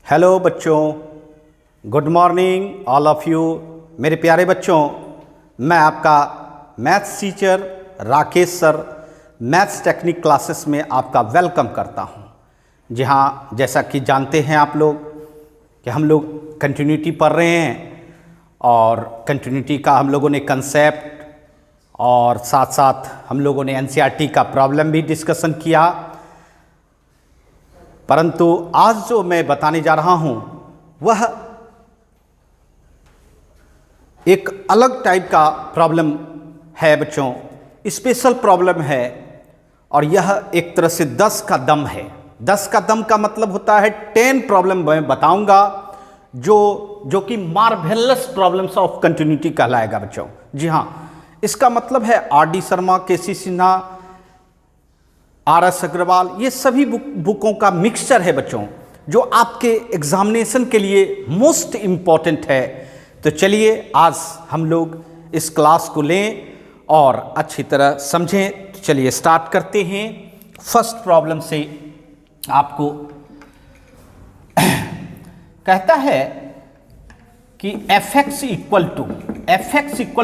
Hello बच्चों, good morning all of you. मेरे प्यारे बच्चों, मैं आपका maths teacher Rakesh sir maths technique classes में आपका वेलकम करता हूं। जी हाँ, जैसा कि जानते हैं आप लोग कि हम लोग कंटिन्यूटी पढ़ रहे हैं और कंटिन्यूटी का हम लोगों ने कंसेप्ट और साथ साथ हम लोगों ने एनसीईआरटी का प्रॉब्लम भी डिस्कशन किया। परंतु आज जो मैं बताने जा रहा हूं वह एक अलग टाइप का प्रॉब्लम है बच्चों, स्पेशल प्रॉब्लम है। और यह एक तरह से 10 का दम है। 10 का दम का मतलब होता है 10 प्रॉब्लम मैं बताऊंगा जो कि मार्वेलस प्रॉब्लम्स ऑफ कंटिन्यूटी कहलाएगा बच्चों। जी हाँ, इसका मतलब है R D. Sharma, K C. Sinha, R S. Agarwal, ये सभी बुकों का मिक्सचर है बच्चों, जो आपके एग्जामिनेशन के लिए मोस्ट इम्पॉर्टेंट है। तो चलिए आज हम लोग इस क्लास को लें और अच्छी तरह समझें। तो चलिए स्टार्ट करते हैं। फर्स्ट प्रॉब्लम से आपको कहता है कि f x equal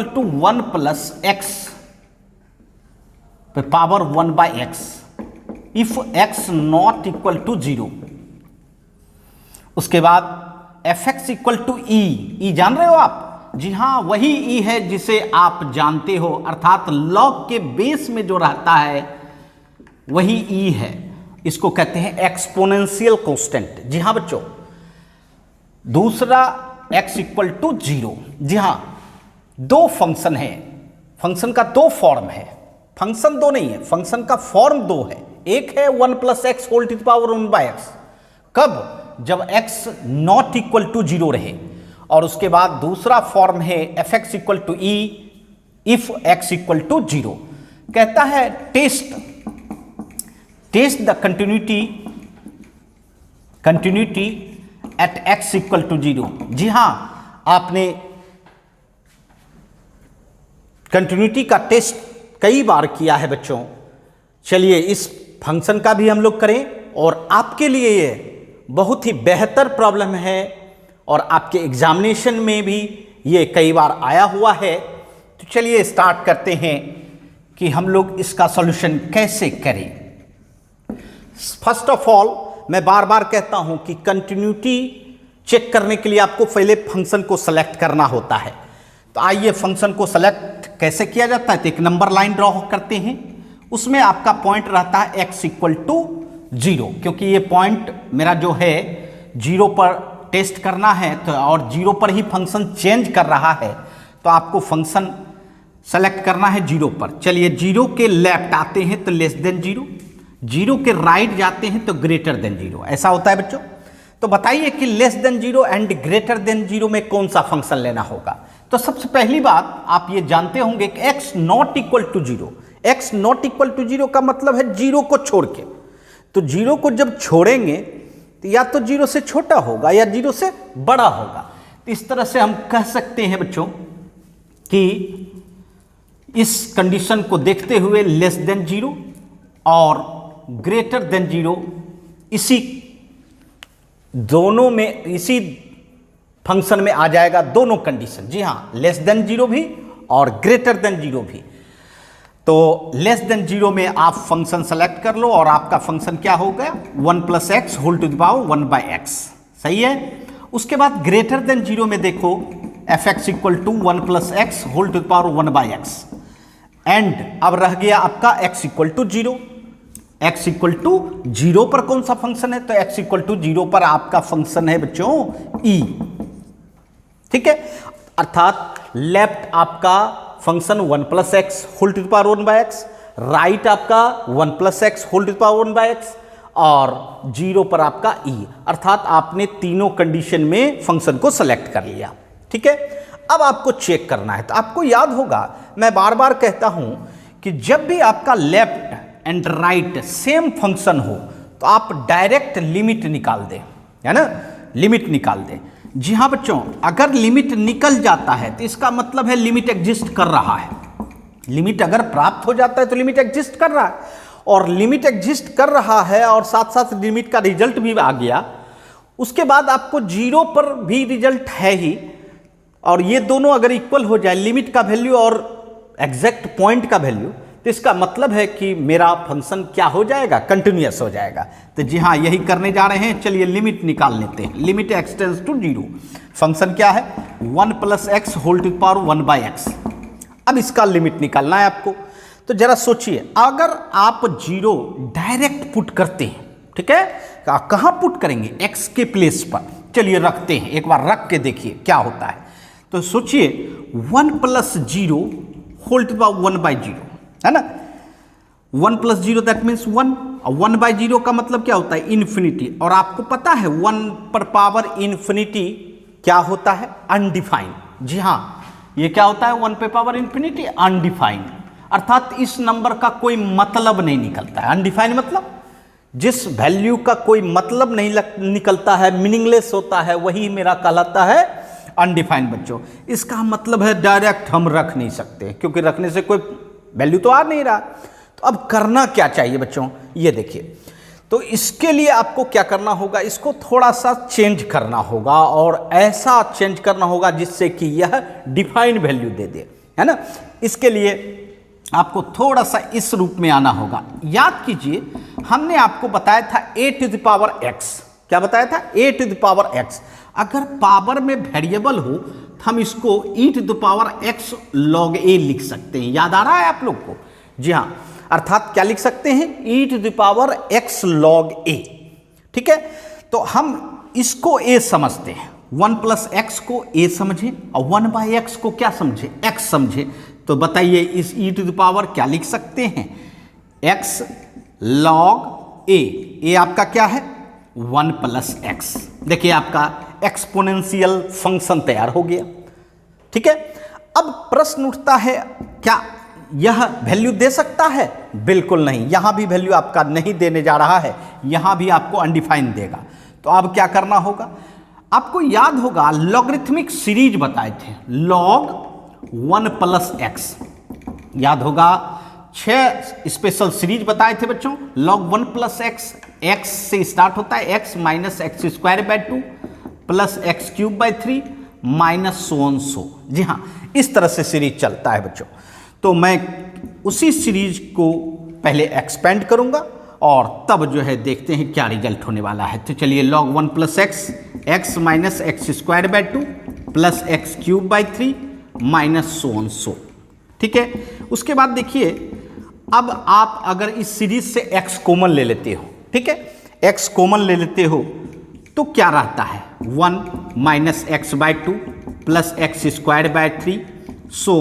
to 1 plus x power 1 by x if x not equal to 0। उसके बाद f x equal to e जान रहे हो आप? जी हाँ, वही ई है जिसे आप जानते हो, अर्थात लॉग के बेस में जो रहता है वही ई है। इसको कहते हैं एक्सपोनेंशियल कांस्टेंट। जी हाँ बच्चों। दूसरा एक्स इक्वल टू 0। जी हाँ, दो फंक्शन है, फंक्शन का दो फॉर्म है। फंक्शन दो नहीं है, फंक्शन का फॉर्म दो है। एक है 1 plus x whole to the power 1 by x, कब? जब x नॉट इक्वल टू 0 रहे। और उसके बाद दूसरा फॉर्म है f x equal to e if x equal to 0। कहता है test the continuity at x equal to 0। जी हाँ, आपने कंटिन्यूटी का टेस्ट कई बार किया है बच्चों। चलिए इस फंक्शन का भी हम लोग करें, और आपके लिए ये बहुत ही बेहतर प्रॉब्लम है और आपके एग्जामिनेशन में भी ये कई बार आया हुआ है। तो चलिए स्टार्ट करते हैं कि हम लोग इसका सॉल्यूशन कैसे करें। फर्स्ट ऑफ ऑल मैं बार बार कहता हूं कि कंटिन्यूटी चेक करने के लिए आपको पहले फंक्शन को सेलेक्ट करना होता है। तो आइए फंक्शन को सेलेक्ट कैसे किया जाता है। तो एक नंबर लाइन ड्रॉ करते हैं, उसमें आपका पॉइंट रहता है x इक्वल टू 0, क्योंकि ये पॉइंट मेरा जो है 0 पर टेस्ट करना है। तो और 0 पर ही फंक्शन चेंज कर रहा है, तो आपको फंक्शन सेलेक्ट करना है 0 पर। चलिए 0 के लेफ्ट आते हैं तो लेस देन 0, 0 के राइट जाते हैं तो ग्रेटर देन 0। ऐसा होता है बच्चों। तो बताइए कि less than 0 and greater than 0 में कौन सा फंक्शन लेना होगा। तो सबसे पहली बात आप ये जानते होंगे कि x not equal to 0। x not equal to 0 का मतलब है 0 को छोड़ के। तो 0 को जब छोड़ेंगे तो या तो 0 से छोटा होगा या 0 से बड़ा होगा। तो इस तरह से हम कह सकते हैं बच्चों कि इस कंडीशन को देखते हुए लेस देन 0 और ग्रेटर देन 0, इसी दोनों में, इसी फंक्शन में आ जाएगा दोनों कंडीशन। जी हाँ, लेस देन 0 भी और ग्रेटर देन 0 भी। तो लेस देन 0 में आप फंक्शन सेलेक्ट कर लो और आपका फंक्शन क्या हो गया? 1 plus x whole to the power 1 by x. सही है। उसके बाद ग्रेटर देन 0 में देखो f x equal to 1 plus x whole to the power 1 by x. And अब रह गया आपका x equal to 0। x equal to 0 पर कौन सा फंक्शन है? तो x इक्वल टू 0 पर आपका फंक्शन है बच्चों e। ठीक है, अर्थात लेफ्ट आपका function 1 plus x whole to the power 1 by x, right आपका 1 plus x whole to the power 1 by x, और 0 पर आपका e। अर्थात आपने तीनों कंडीशन में फंक्शन को सेलेक्ट कर लिया। ठीक है, अब आपको चेक करना है। तो आपको याद होगा, मैं बार बार कहता हूं कि जब भी आपका left and right same function हो तो आप डायरेक्ट लिमिट निकाल दें, है ना, लिमिट निकाल दें। जी हाँ बच्चों, अगर लिमिट निकल जाता है तो इसका मतलब है लिमिट एग्जिस्ट कर रहा है। लिमिट अगर प्राप्त हो जाता है तो लिमिट एग्जिस्ट कर रहा है, और लिमिट एग्जिस्ट कर रहा है और साथ साथ लिमिट का रिजल्ट भी आ गया, उसके बाद आपको जीरो पर भी रिजल्ट है ही, और ये दोनों अगर इक्वल हो जाए, लिमिट का वैल्यू और एग्जैक्ट पॉइंट का वैल्यू, तो इसका मतलब है कि मेरा फंक्शन क्या हो जाएगा, कंटिन्यूअस हो जाएगा। तो जी हाँ, यही करने जा रहे हैं। चलिए लिमिट निकाल लेते हैं। Limit x tends to 0, function क्या है 1 + x whole to power 1/x। अब इसका लिमिट निकालना है आपको। तो जरा सोचिए, अगर आप 0 डायरेक्ट पुट करते हैं, ठीक है, कहाँ पुट करेंगे, x के प्लेस पर। चलिए रखते हैं, एक बार रख के देखिए क्या होता है। तो सोचिए 1 + 0 होल टू पावर 1/0, है ना। 1 + 0 दैट मीन्स 1, और 1/0 का मतलब क्या होता है, इन्फिनिटी। और आपको पता है 1 पर पावर इन्फिनिटी क्या होता है, अनडिफाइंड। जी हाँ, ये क्या होता है 1 पे पावर इन्फिनिटी, अनडिफाइंड। अर्थात इस नंबर का कोई मतलब नहीं निकलता है। अनडिफाइंड मतलब जिस वैल्यू का कोई मतलब नहीं निकलता है, मीनिंगलेस होता है, वही मेरा कहलाता है अनडिफाइंड बच्चों। इसका मतलब है डायरेक्ट हम रख नहीं सकते, क्योंकि रखने से कोई वैल्यू तो आ नहीं रहा। तो अब करना क्या चाहिए बच्चों, ये देखिए। तो इसके लिए आपको क्या करना होगा, इसको थोड़ा सा चेंज करना होगा, और ऐसा चेंज करना होगा जिससे कि यह डिफाइंड वैल्यू दे दे, है ना। इसके लिए आपको थोड़ा सा इस रूप में आना होगा। याद कीजिए, हमने आपको बताया था a⁻x। क्या बताया था, a⁻x। अगर पावर में वेरिएबल हो तो हम इसको e⁻x log a लिख सकते हैं। याद आ रहा है आप लोग को, जी हाँ। अर्थात क्या लिख सकते हैं, e⁻x log a, ठीक है। तो हम इसको a समझते हैं, 1 + x को a समझे और 1/x को क्या समझे, x समझे। तो बताइए इस e⁻ क्या लिख सकते हैं, x log a। a आपका क्या है 1 + x। देखिए आपका एक्सपोनेंशियल फंक्शन तैयार हो गया, ठीक है। अब प्रश्न उठता है, क्या यह वैल्यू दे सकता है, बिल्कुल नहीं। यहां भी वैल्यू आपका नहीं देने जा रहा है, यहां भी आपको अनडिफाइंड देगा। तो अब क्या करना होगा, आपको याद होगा लॉगरिथमिक सीरीज बताए थे, log 1 + x। याद होगा 6 स्पेशल सीरीज बताए थे बच्चों। log 1 + x, x से स्टार्ट होता है, x - x²/2 + x³/3 -so। जी हाँ, इस तरह से सीरीज चलता है बच्चों। तो मैं उसी सीरीज को पहले एक्सपेंड करूंगा और तब जो है देखते हैं क्या रिजल्ट होने वाला है। तो चलिए log 1 + x, x - x²/2 + x³/3 -so। ठीक है। उसके बाद देखिए, अब आप अगर इस सीरीज से x कॉमन ले लेते हो, ठीक है, x कॉमन ले लेते हो तो क्या रहता है 1 - x/2 + x²/3 so।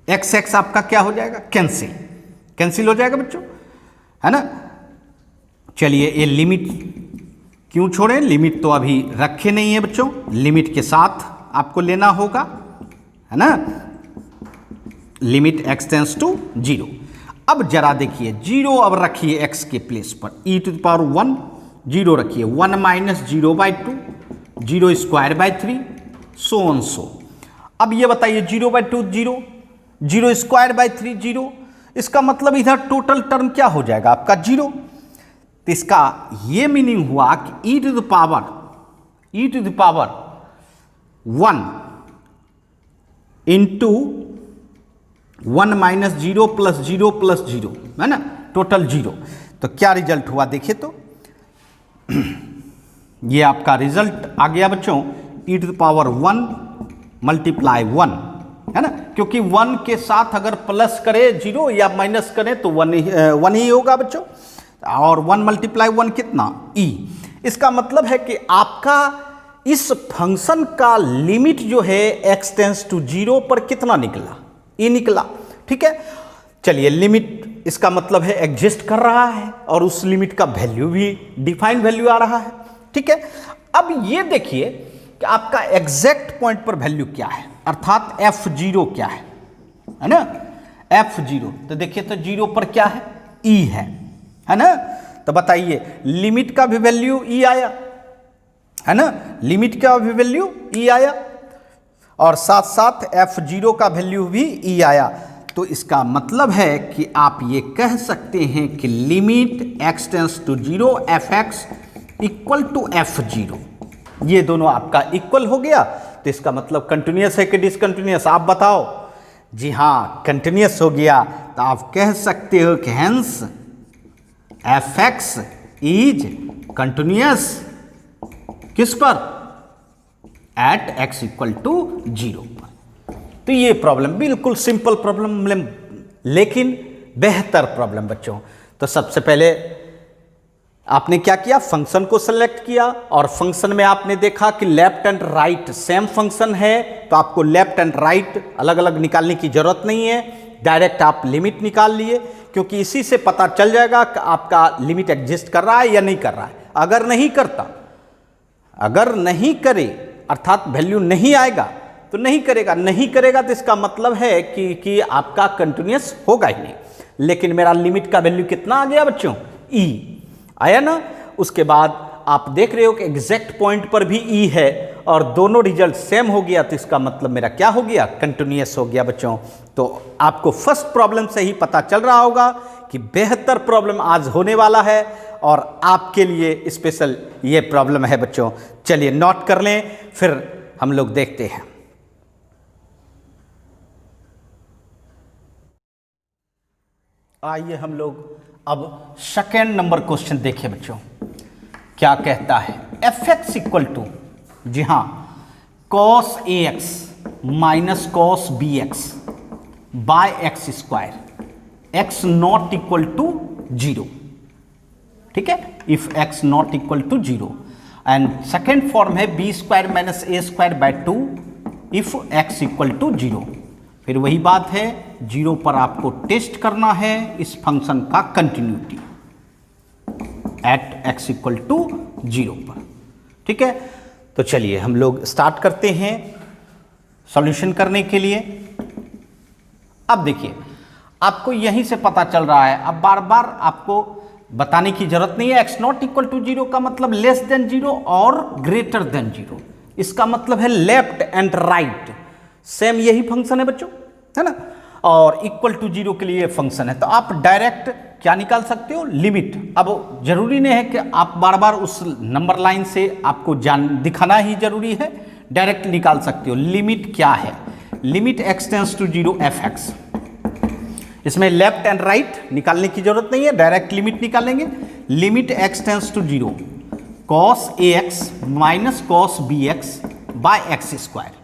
x आपका क्या हो जाएगा, कैंसिल हो जाएगा बच्चों, है ना। चलिए ये लिमिट क्यों छोड़ें, लिमिट तो अभी रखे नहीं है बच्चों, लिमिट के साथ आपको लेना होगा, है ना। Limit x tends to 0। अब जरा देखिए 0 अब रखिए x के प्लेस पर, e⁻1 0 रखिए, 1 - 0/2 0²/3 so। अब ये बताइए 0/2 0, 0²/3 0, इसका मतलब इधर टोटल टर्म क्या हो जाएगा आपका 0। तो इसका ये मीनिंग हुआ कि e⁻1 × 1 - 0 + 0 + 0, है ना, टोटल 0। तो क्या रिजल्ट हुआ देखिए, तो ये आपका रिजल्ट आ गया बच्चों, e⁻1 × 1, है ना, क्योंकि 1 के साथ अगर प्लस करें 0 या माइनस करें तो 1 ही होगा बच्चों। और 1 × 1 कितना e। इसका मतलब है कि आपका इस फंक्शन का लिमिट जो है x टेंड्स टू 0 पर कितना निकला, e निकला, ठीक है। चलिए लिमिट इसका मतलब है एग्जिस्ट कर रहा है और उस लिमिट का वैल्यू भी डिफाइंड वैल्यू आ रहा है, ठीक है। अब ये देखिए कि आपका एग्जैक्ट पॉइंट पर वैल्यू क्या है, अर्थात f0 क्या है ना, f0। तो देखिए तो 0 पर क्या है, e है ना। तो बताइए लिमिट का भी वैल्यू e आया, है ना, लिमिट का भी वैल्यू e आया और साथ साथ f0 का वैल्यू भी e आया। तो इसका मतलब है कि आप ये कह सकते हैं कि limit x tends to 0 fx equal to F0, ये दोनों आपका इक्वल हो गया, तो इसका मतलब कंटिन्यूस है कि डिसकंटिन्यूस, आप बताओ। जी हाँ, कंटिन्यूस हो गया, तो आप कह सकते हो कि हेंस fx इज कंटिन्यूस किस पर, एट x इक्वल टू 0 पर। तो ये प्रॉब्लम बिल्कुल सिंपल प्रॉब्लम, लेकिन बेहतर प्रॉब्लम बच्चों। तो सबसे पहले आपने क्या किया, फंक्शन को सेलेक्ट किया, और फंक्शन में आपने देखा कि left and right same function है, तो आपको लेफ्ट एंड राइट अलग अलग निकालने की जरूरत नहीं है, डायरेक्ट आप लिमिट निकाल लिए, क्योंकि इसी से पता चल जाएगा कि आपका लिमिट एग्जिस्ट कर रहा है या नहीं कर रहा है। अगर नहीं करता, अगर नहीं करे अर्थात वैल्यू नहीं आएगा तो नहीं करेगा, नहीं करेगा तो इसका मतलब है कि आपका कंटिन्यूस होगा ही नहीं। लेकिन मेरा लिमिट का वैल्यू कितना आ गया बच्चों, ई आया ना। उसके बाद आप देख रहे हो कि एग्जैक्ट पॉइंट पर भी ई है और दोनों रिजल्ट सेम हो गया, तो इसका मतलब मेरा क्या हो गया, कंटिन्यूस हो गया बच्चों। तो आपको फर्स्ट प्रॉब्लम से ही पता चल रहा होगा कि बेहतर प्रॉब्लम आज होने वाला है और आपके लिए स्पेशल ये प्रॉब्लम है बच्चों। चलिए नोट कर लें, फिर हम लोग देखते हैं। आइए हम लोग अब सेकेंड नंबर क्वेश्चन देखें बच्चों, क्या कहता है। fx इक्वल टू, जी हाँ, cos ax minus cos bx by x square, x not equal to 0, ठीक है, if x not equal to 0। And second form है b square minus a square by 2 if x equal to 0। फिर वही बात है, 0 पर आपको टेस्ट करना है इस फंक्शन का continuity at x equal to 0 पर, ठीक है। तो चलिए हम लोग स्टार्ट करते हैं सॉल्यूशन करने के लिए। अब देखिए, आपको यहीं से पता चल रहा है, अब बार बार आपको बताने की जरूरत नहीं है। x नॉट इक्वल टू 0 का मतलब लेस देन 0 और ग्रेटर देन 0, इसका मतलब है लेफ्ट एंड राइट सेम यही फंक्शन है बच्चों, है ना। और इक्वल टू 0 के लिए फंक्शन है, तो आप डायरेक्ट क्या निकाल सकते हो, लिमिट। अब जरूरी नहीं है कि आप बार बार उस नंबर लाइन से आपको दिखाना ही जरूरी है, डायरेक्ट निकाल सकते हो। लिमिट क्या है, limit x tends to 0 fx, इसमें लेफ्ट एंड राइट निकालने की जरूरत नहीं है, डायरेक्ट लिमिट निकालेंगे। Limit x tends to 0 cos ax minus cos bx by x square.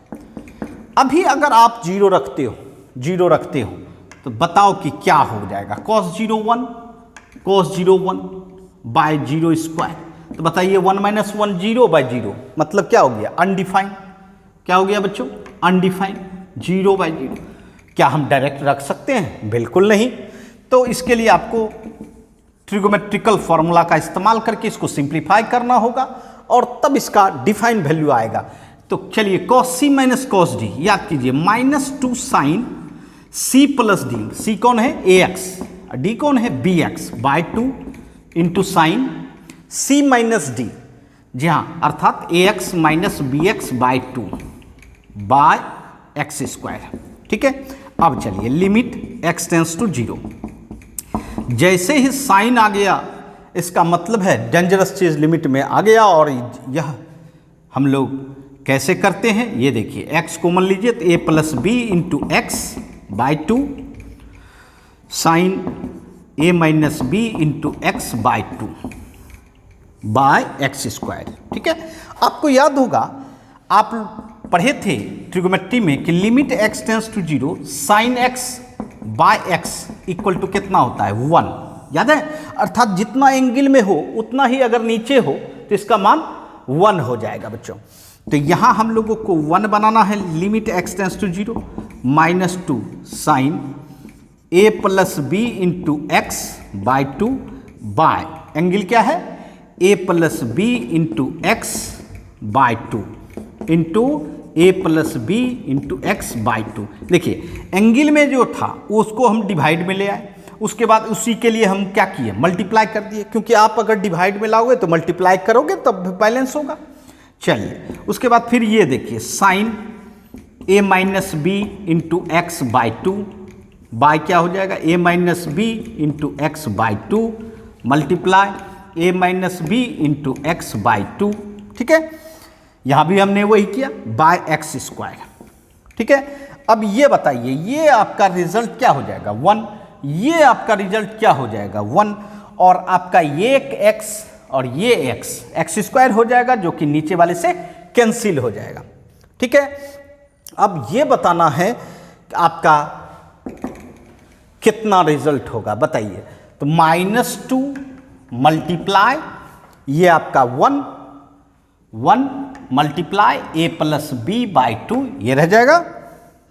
अभी अगर आप 0 रखते हो तो बताओ कि क्या हो जाएगा, cos 0 1 बाय 0 स्क्वायर। तो बताइए 1 माइनस 1 0 बाय 0 मतलब क्या हो गया, अनडिफाइंड। क्या हो गया बच्चों, अनडिफाइंड, 0 बाय 0। क्या हम डायरेक्ट रख सकते हैं, बिल्कुल नहीं। तो इसके लिए आपको ट्रिगोमेट्रिकल फॉर्मूला का इस्तेमाल करके इसको सिंप्लीफाई करना होगा और तब इसका डिफाइन वैल्यू आएगा। तो चलिए cos c minus cos d, याद कीजिए, -2 sine c plus d, c कौन है ax, d कौन है bx by 2 into sine c minus d, जी हाँ, अर्थात ax minus bx by 2 by x square, ठीक है। अब चलिए लिमिट x टेंस टू 0, जैसे ही साइन आ गया इसका मतलब है डेंजरस चीज लिमिट में आ गया। और यह हम लोग कैसे करते हैं, ये देखिए, x कॉमन लीजिए तो a plus b into x by 2 sine a minus b into x by 2 by x square, ठीक है। आपको याद होगा, आप पढ़े थे ट्रिगोमेट्री में कि limit x tends to 0 sine x by x equal to कितना होता है, 1, याद है। अर्थात जितना एंगल में हो उतना ही अगर नीचे हो तो इसका मान 1 हो जाएगा बच्चों। तो यहां हम लोगों को 1 बनाना है। Limit x tends to 0 -2 sine a plus b into x by 2 by angle क्या है, a plus b into x by 2 into a plus b into x by 2। देखिए एंगल में जो था उसको हम डिवाइड में ले आए, उसके बाद उसी के लिए हम क्या किए, मल्टीप्लाई कर दिए, क्योंकि आप अगर डिवाइड में लाओगे तो मल्टीप्लाई करोगे तब बैलेंस होगा। चलिए उसके बाद फिर ये देखिए, sine a minus b into x by 2 by क्या हो जाएगा, a minus b into x by 2 multiply a minus b into x by 2, ठीक है। यहाँ भी हमने वही किया बाय एक्स स्क्वायर, ठीक है। अब ये बताइए ये आपका रिजल्ट क्या हो जाएगा 1, ये आपका रिजल्ट क्या हो जाएगा 1, और आपका ये x और ये एक्स स्क्वायर हो जाएगा जो कि नीचे वाले से कैंसिल हो जाएगा, ठीक है। अब ये बताना है कि आपका कितना रिजल्ट होगा बताइए। तो -2 मल्टीप्लाई ये आपका 1 multiply a plus b by 2 ये रह जाएगा,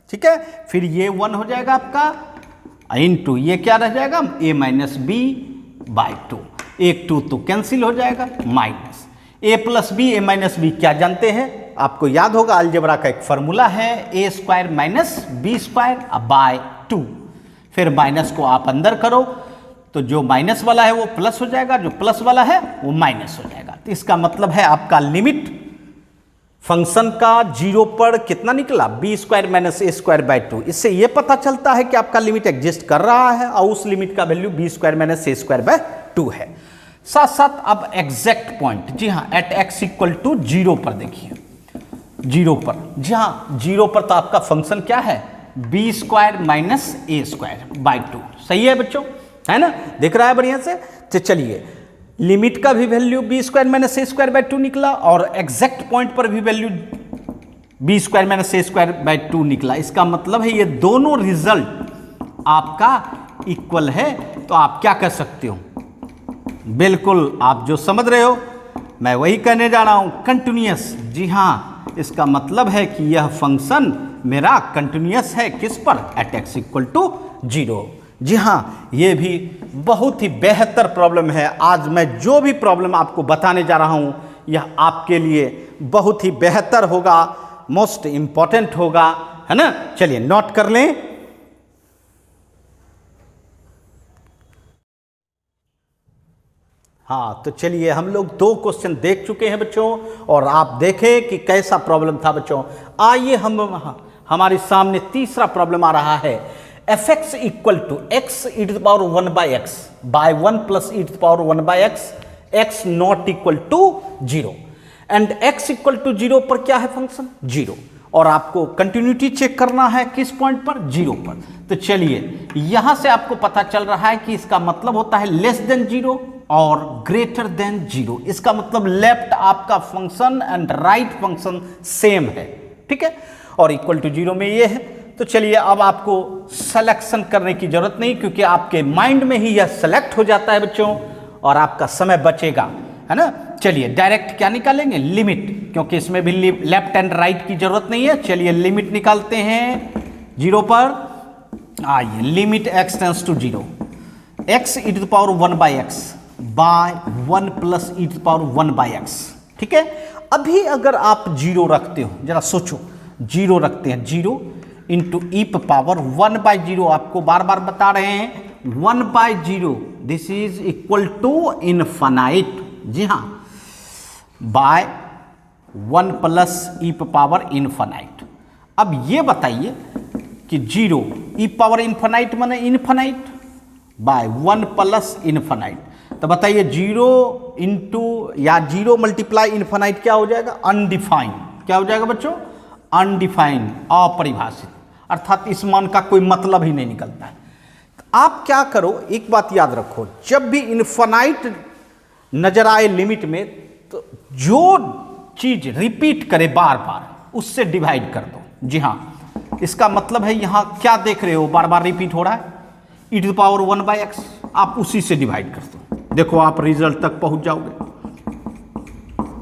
ठीक है। फिर ये 1 हो जाएगा आपका इंटू ये क्या रह जाएगा a माइनस बी बाई 2, एक 2 तो कैंसिल हो जाएगा, minus a plus b a minus b क्या जानते हैं आपको याद होगा, अलजेब्रा का एक फॉर्मूला है a square minus b square by 2। फिर माइनस को आप अंदर करो तो जो माइनस वाला है वो प्लस हो जाएगा, जो प्लस वाला है वो माइनस हो जाएगा। तो इसका मतलब है आपका लिमिट फंक्शन का 0 पर कितना निकला b square minus a square by 2। इससे ये पता चलता है कि आपका लिमिट एग्जिस्ट कर रहा है और उस लिमिट का value b square minus a square by 2 है। साथ साथ अब एग्जैक्ट पॉइंट, जी हाँ, एट एक्स इक्वल टू 0 पर देखिए, 0 पर, जी हाँ 0 पर तो आपका फंक्शन क्या है b square minus a square by 2। सही है बच्चों, है ना, दिख रहा है बढ़िया से। तो चलिए लिमिट का भी value b square minus a square by 2 निकला और एग्जैक्ट पॉइंट पर भी value b square minus a square by 2 निकला। इसका मतलब है ये दोनों रिजल्ट आपका इक्वल है। तो आप क्या कर सकते हो, बिल्कुल आप जो समझ रहे हो मैं वही कहने जा रहा हूं, कंटिन्यूअस। जी हाँ, इसका मतलब है कि यह फंक्शन मेरा कंटिन्यूअस है किस पर, एट एक्स इक्वल टू 0। जी हाँ, ये भी बहुत ही बेहतर प्रॉब्लम है। आज मैं जो भी प्रॉब्लम आपको बताने जा रहा हूँ यह आपके लिए बहुत ही बेहतर होगा, मोस्ट इम्पॉर्टेंट होगा, है ना। चलिए नोट कर लें। हाँ, तो चलिए हम लोग 2 क्वेश्चन देख चुके हैं बच्चों और आप देखें कि कैसा प्रॉब्लम था बच्चों। आइए हमारे सामने तीसरा प्रॉब्लम आ रहा है, f x equal to x e to the power 1 by x by 1 plus e to the power 1 by x, x not equal to 0 and x equal to 0 पर क्या है फंक्शन 0, और आपको कंटिन्यूटी चेक करना है किस पॉइंट पर 0 पर। तो चलिए यहां से आपको पता चल रहा है कि इसका मतलब होता है लेस देन 0 और ग्रेटर देन 0। इसका मतलब लेफ्ट आपका function and right function same है, ठीक है, और इक्वल टू 0 में ये है। तो चलिए अब आपको सिलेक्शन करने की जरूरत नहीं क्योंकि आपके माइंड में ही यह सेलेक्ट हो जाता है बच्चों और आपका समय बचेगा, है ना। चलिए डायरेक्ट क्या निकालेंगे, लिमिट, क्योंकि इसमें भी लेफ्ट एंड राइट की जरूरत नहीं है। चलिए लिमिट निकालते हैं 0 पर। आइए, limit x tends to 0, x e to the power 1 by x by 1 plus e to the power 1 by x, ठीक है। अभी अगर आप 0 रखते हो, जरा सोचो, 0 रखते हैं, 0 इंटू ई पावर 1 बाई 0, आपको बार बार बता रहे हैं 1 by 0 this is equal to infinite, जी हाँ, by 1 plus e power infinite. अब ये बताइए कि 0 ई पावर इनफाइनाइट माने इनफाइनाइट बाय 1 प्लस इनफाइनाइट। तो बताइए 0 इंटू या 0 मल्टीप्लाई इनफाइनाइट क्या हो जाएगा, अनडिफाइंड। क्या हो जाएगा बच्चों, अनडिफाइंड, अपरिभाषित, अर्थात इस मान का कोई मतलब ही नहीं निकलता है। तो आप क्या करो, एक बात याद रखो, जब भी इनफाइनाइट नजर आए लिमिट में तो जो चीज रिपीट करे बार बार उससे डिवाइड कर दो। जी हाँ, इसका मतलब है यहां क्या देख रहे हो, बार बार रिपीट हो रहा है, e to the power 1 by x, आप उसी से डिवाइड कर दो, देखो आप रिजल्ट तक पहुंच जाओगे।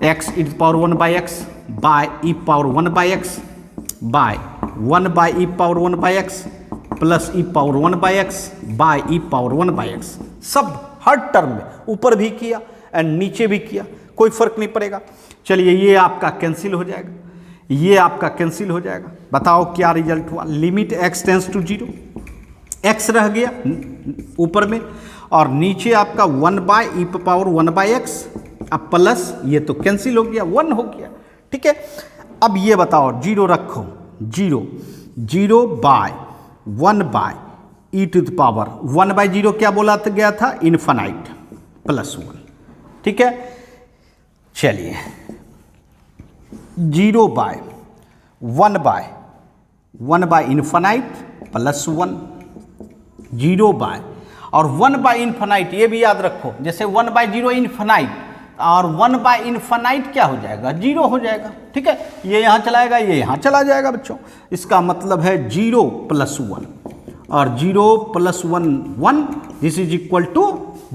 X e to the power 1 by x by e power 1 by x by 1 by e power 1 by x plus e power 1 by x by e power 1 by x, सब हर टर्म में ऊपर भी किया एंड नीचे भी किया, कोई फर्क नहीं पड़ेगा। चलिए ये आपका कैंसिल हो जाएगा, ये आपका कैंसिल हो जाएगा। बताओ क्या रिजल्ट हुआ, limit x tends to 0, x रह गया ऊपर में और नीचे आपका 1 by e power 1 by x, अब प्लस ये तो कैंसिल हो गया, 1 हो गया, ठीक है। अब ये बताओ 0 रखो, 0 by 1 by e to the power 1 by 0 क्या बोला गया था, इनफाइनाइट प्लस 1, ठीक है, चलिए 0 by 1 by infinite plus 1, 0 by और 1 बाय इन्फिनाइट, ये भी याद रखो, जैसे 1 बाय 0 इन्फिनाइट और 1 बाय इन्फिनाइट क्या हो जाएगा, 0 हो जाएगा। ठीक है, ये यहाँ चलाएगा, ये यहाँ चला जाएगा बच्चों। इसका मतलब है 0 प्लस 1 और 0 plus 1 1, this is equal to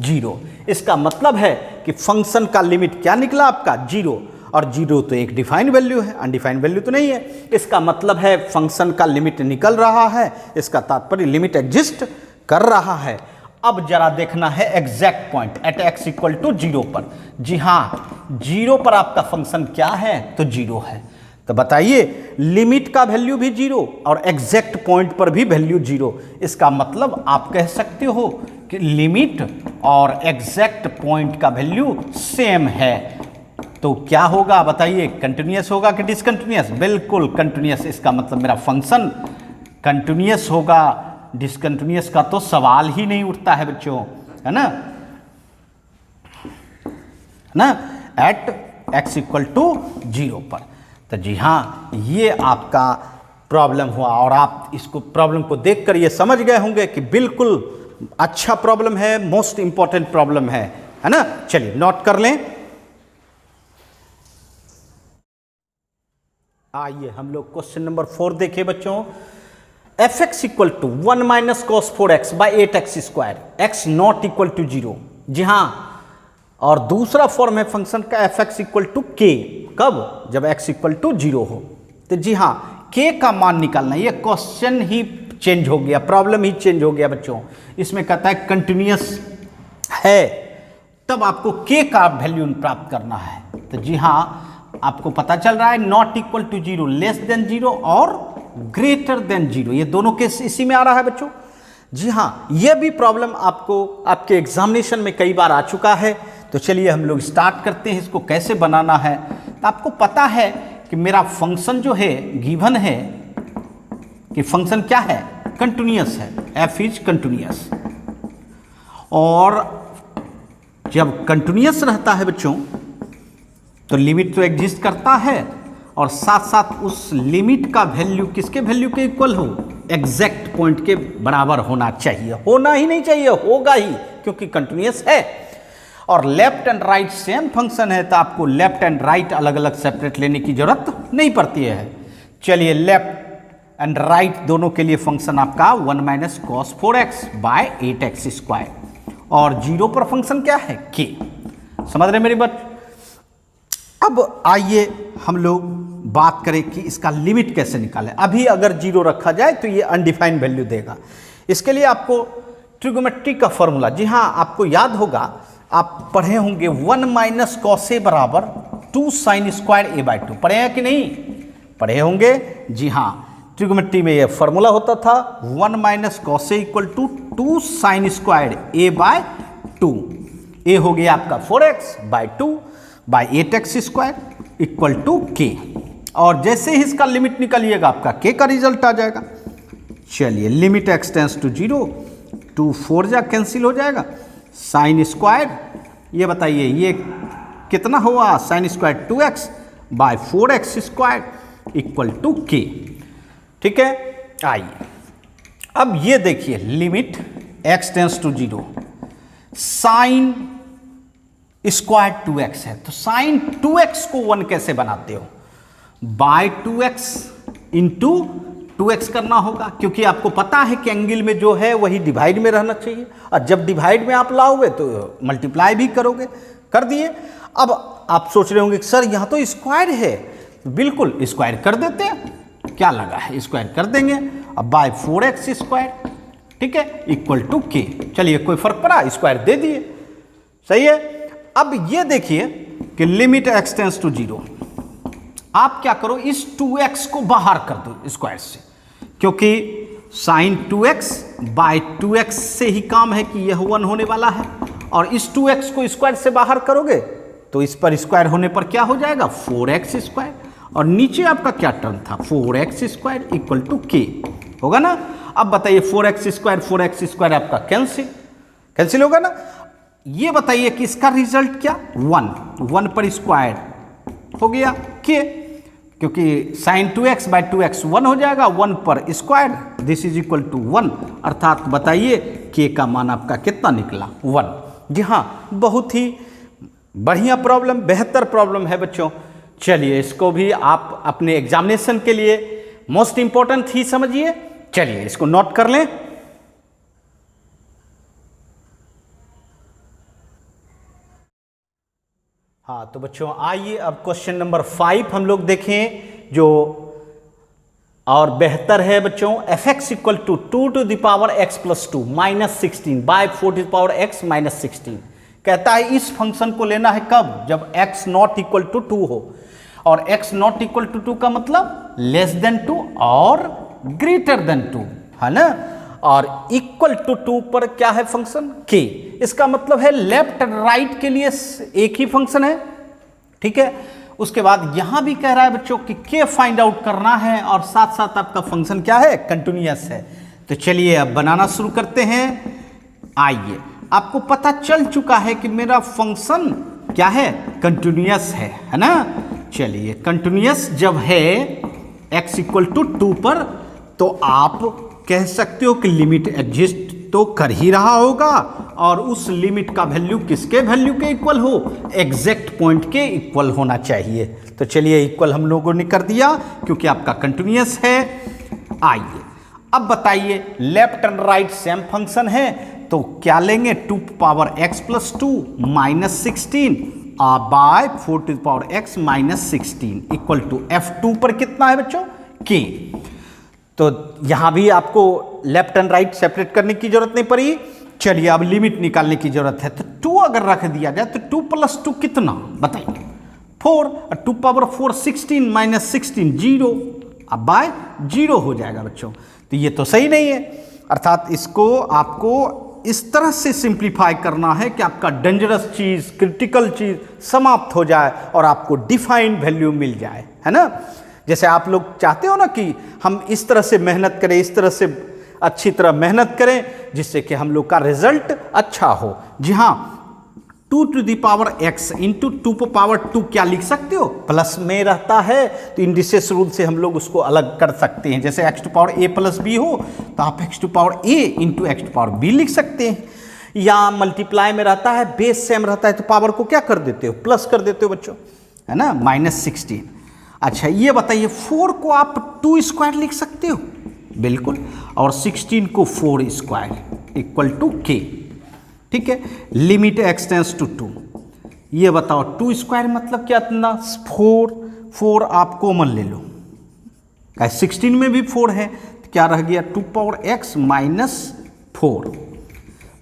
0। इसका मतलब है कि फंक्शन का लिमिट क्या निकला आपका, 0, और 0 तो एक डिफाइंड वैल्यू है, अनडिफाइंड वैल्यू तो नहीं है। इसका मतलब है फंक्शन का लिमिट निकल रहा है, इसका तात्पर्य लिमिट एग्जिस्ट कर रहा है। अब जरा देखना है exact point at x equal to 0 पर। जी हाँ, 0 पर आपका फंक्शन क्या है, तो 0 है। तो बताइए, लिमिट का वैल्यू भी 0 और एग्जैक्ट पॉइंट पर भी वैल्यू 0। इसका मतलब आप कह सकते हो कि लिमिट और एग्जैक्ट पॉइंट का वैल्यू सेम है। तो क्या होगा बताइए, कंटिन्यूअस होगा कि डिसकंटिन्यूअस? बिल्कुल कंटिन्यूअस। इसका मतलब मेरा फंक्शन कंटिन्यूअस होगा, डिसकंटिन्यूअस का तो सवाल ही नहीं उठता है बच्चों, है ना, एट x इक्वल टू 0 पर। तो जी हाँ, ये आपका प्रॉब्लम हुआ और आप इसको प्रॉब्लम को देखकर ये समझ गए होंगे कि बिल्कुल अच्छा प्रॉब्लम है, मोस्ट इंपॉर्टेंट प्रॉब्लम है ना। चलिए नोट कर लें। आइए हम लोग क्वेश्चन नंबर 4 देखें बच्चों। fx equal to 1 minus cos 4x by 8x square, x not equal to 0। जी हाँ, और दूसरा फॉर्म है फंक्शन का fx इक्वल टू k, कब? जब x इक्वल टू 0 हो। तो जी हाँ, k का मान निकालना, ये क्वेश्चन ही चेंज हो गया, प्रॉब्लम ही चेंज हो गया बच्चों। इसमें कहता है कंटिन्यूअस है, तब आपको k का वैल्यू प्राप्त करना है। तो जी हाँ, आपको पता चल रहा है not equal to 0, less than 0 और ग्रेटर देन 0, ये दोनों केस इसी में आ रहा है बच्चों। जी हाँ, ये भी प्रॉब्लम आपको आपके एग्जामिनेशन में कई बार आ चुका है। तो चलिए हम लोग स्टार्ट करते हैं, इसको कैसे बनाना है। तो आपको पता है कि मेरा फंक्शन जो है गिवन है कि फंक्शन क्या है, कंटिन्यूअस है, f इज कंटिन्यूअस। और जब कंटिन्यूअस रहता है बच्चों तो लिमिट तो एग्जिस्ट करता है और साथ साथ उस लिमिट का वैल्यू किसके वैल्यू के इक्वल हो, एग्जैक्ट पॉइंट के बराबर होना चाहिए। होना ही नहीं चाहिए, होगा ही, क्योंकि कंटिन्यूअस है। और left and right same function है, तो आपको लेफ्ट एंड राइट अलग अलग सेपरेट लेने की जरूरत नहीं पड़ती है। चलिए, लेफ्ट एंड राइट दोनों के लिए फंक्शन आपका 1 minus cos 4x bye 8x square, और 0 पर फंक्शन क्या है, k। समझ रहे मेरी बात? अब आइए हम लोग बात करें कि इसका लिमिट कैसे निकालें। अभी अगर 0 रखा जाए तो ये अनडिफाइंड वैल्यू देगा। इसके लिए आपको ट्रिगोमेट्री का फॉर्मूला, जी हाँ आपको याद होगा, आप पढ़े होंगे 1 माइनस कॉस ए बराबर 2 साइन स्क्वायर ए बाई 2। पढ़े हैं कि नहीं? पढ़े होंगे। जी हाँ, ट्रिगोमेट्री में ये फॉर्मूला होता था 1 minus cos a equal to 2 sine square a by 2। A हो गया आपका 4x by 2 by 8x square equal to k। और जैसे ही इसका लिमिट निकलिएगा आपका k का रिजल्ट आ जाएगा। चलिए, लिमिट x टेंस टू 0, 2 4 जा कैंसिल हो जाएगा, साइन स्क्वायर, ये बताइए ये कितना हुआ, sine square 2x by 4x square equal to k। ठीक है, आइए अब ये देखिए, limit x tends to 0, sine square 2x है, तो साइन 2x को 1 कैसे बनाते हो, बाय 2x इंटू 2x करना होगा, क्योंकि आपको पता है कि एंगल में जो है वही डिवाइड में रहना चाहिए, और जब डिवाइड में आप लाओगे तो मल्टीप्लाई भी करोगे। कर दिए। अब आप सोच रहे होंगे सर यहाँ तो स्क्वायर है, बिल्कुल स्क्वायर कर देते हैं, क्या लगा है, स्क्वायर कर देंगे। अब बाय 4x स्क्वायर, ठीक है, इक्वल टू k। चलिए, कोई फर्क पड़ा, स्क्वायर दे दिए, सही है। अब ये देखिए कि लिमिट x टेंस टू 0, आप क्या करो, इस 2x को बाहर कर दो स्क्वायर से, क्योंकि साइन 2x बाय 2x से ही काम है कि यह 1 होने वाला है, और इस 2x को स्क्वायर से बाहर करोगे तो इस पर स्क्वायर होने पर क्या हो जाएगा, 4x स्क्वायर, और नीचे आपका क्या टर्म था, 4x square equal to k होगा ना। अब बताइए 4x स्क्वायर आपका कैंसिल होगा ना। ये बताइए कि इसका रिजल्ट क्या, 1 पर स्क्वायर हो गया के, क्योंकि साइन 2x बाई 2x 1 हो जाएगा, 1 पर square, this is equal to 1, अर्थात बताइए के का मान आपका कितना निकला, 1। जी हाँ, बहुत ही बढ़िया प्रॉब्लम, बेहतर प्रॉब्लम है बच्चों। चलिए इसको भी आप अपने एग्जामिनेशन के लिए मोस्ट इंपॉर्टेंट ही समझिए। चलिए इसको नोट कर लें। हाँ तो बच्चों आइए अब क्वेश्चन नंबर 5 हम लोग देखें, जो और बेहतर है बच्चों। F x equal to 2 to the power x plus 2 minus 16 by 4 to the power x minus 16। कहता है इस फंक्शन को लेना है कब, जब x नॉट इक्वल टू 2 हो, और x नॉट इक्वल टू 2 का मतलब लेस देन 2 और ग्रेटर देन 2 है ना, और इक्वल टू 2 पर क्या है फंक्शन k, इसका मतलब है लेफ्ट राइट के लिए एक ही फंक्शन है, ठीक है। उसके बाद यहां भी कह रहा है बच्चों कि k फाइंड आउट करना है, और साथ साथ आपका फंक्शन क्या है, कंटिन्यूअस है। तो चलिए अब बनाना शुरू करते हैं। आइए, आपको पता चल चुका है कि मेरा फंक्शन क्या है, कंटिन्यूअस है ना। चलिए कंटिन्यूअस जब है x इक्वल टू 2 पर, तो आप कह सकते हो कि लिमिट एग्जिस्ट तो कर ही रहा होगा, और उस लिमिट का वैल्यू किसके वैल्यू के इक्वल हो, एग्जैक्ट पॉइंट के इक्वल होना चाहिए। तो चलिए इक्वल हम लोगों ने कर दिया क्योंकि आपका कंटिन्यूअस है। आइए अब बताइए, left and right same function है, तो क्या लेंगे, 2 power x plus 2 minus 16 by 4 to power x minus 16 equal to F2 पर कितना है बच्चों, k। तो यहां भी आपको लेफ्ट एंड राइट सेपरेट करने की जरूरत नहीं पड़ी। चलिए अब लिमिट निकालने की जरूरत है। तो 2 अगर रख दिया जाए तो 2 प्लस 2 कितना बताइए, 4, और 2 पावर 4 16 माइनस 16 0, अब बाय 0 हो जाएगा बच्चों। तो ये तो सही नहीं है, अर्थात इसको आपको इस तरह से सिंप्लीफाई करना है कि आपका डेंजरस चीज, क्रिटिकल चीज समाप्त हो जाए और आपको डिफाइंड वैल्यू मिल जाए, है ना। जैसे आप लोग चाहते हो ना कि हम इस तरह से मेहनत करें, इस तरह से अच्छी तरह मेहनत करें जिससे कि हम लोग का रिजल्ट अच्छा हो। जी हाँ, 2 to the power x into 2 power 2 क्या लिख सकते हो, प्लस में रहता है, तो इंडिसेस रूल से हम लोग उसको अलग कर सकते हैं। जैसे x to power a plus b हो तो आप x to power a into x to power b लिख सकते हैं, या मल्टीप्लाई में रहता है, बेस सेम रहता है, तो पावर को क्या कर देते हो, प्लस कर देते हो बच्चों, है ना, माइनस 16। अच्छा ये बताइए, 4 को आप 2 स्क्वायर लिख सकते हो, बिल्कुल, और 16 को 4 स्क्वायर इक्वल टू k, ठीक है। लिमिट x टेंस टू 2, ये बताओ 2 स्क्वायर मतलब क्या, इतना 4 आप कॉमन ले लो, 16 में भी 4 है, तो क्या रह गया 2 पावर x माइनस 4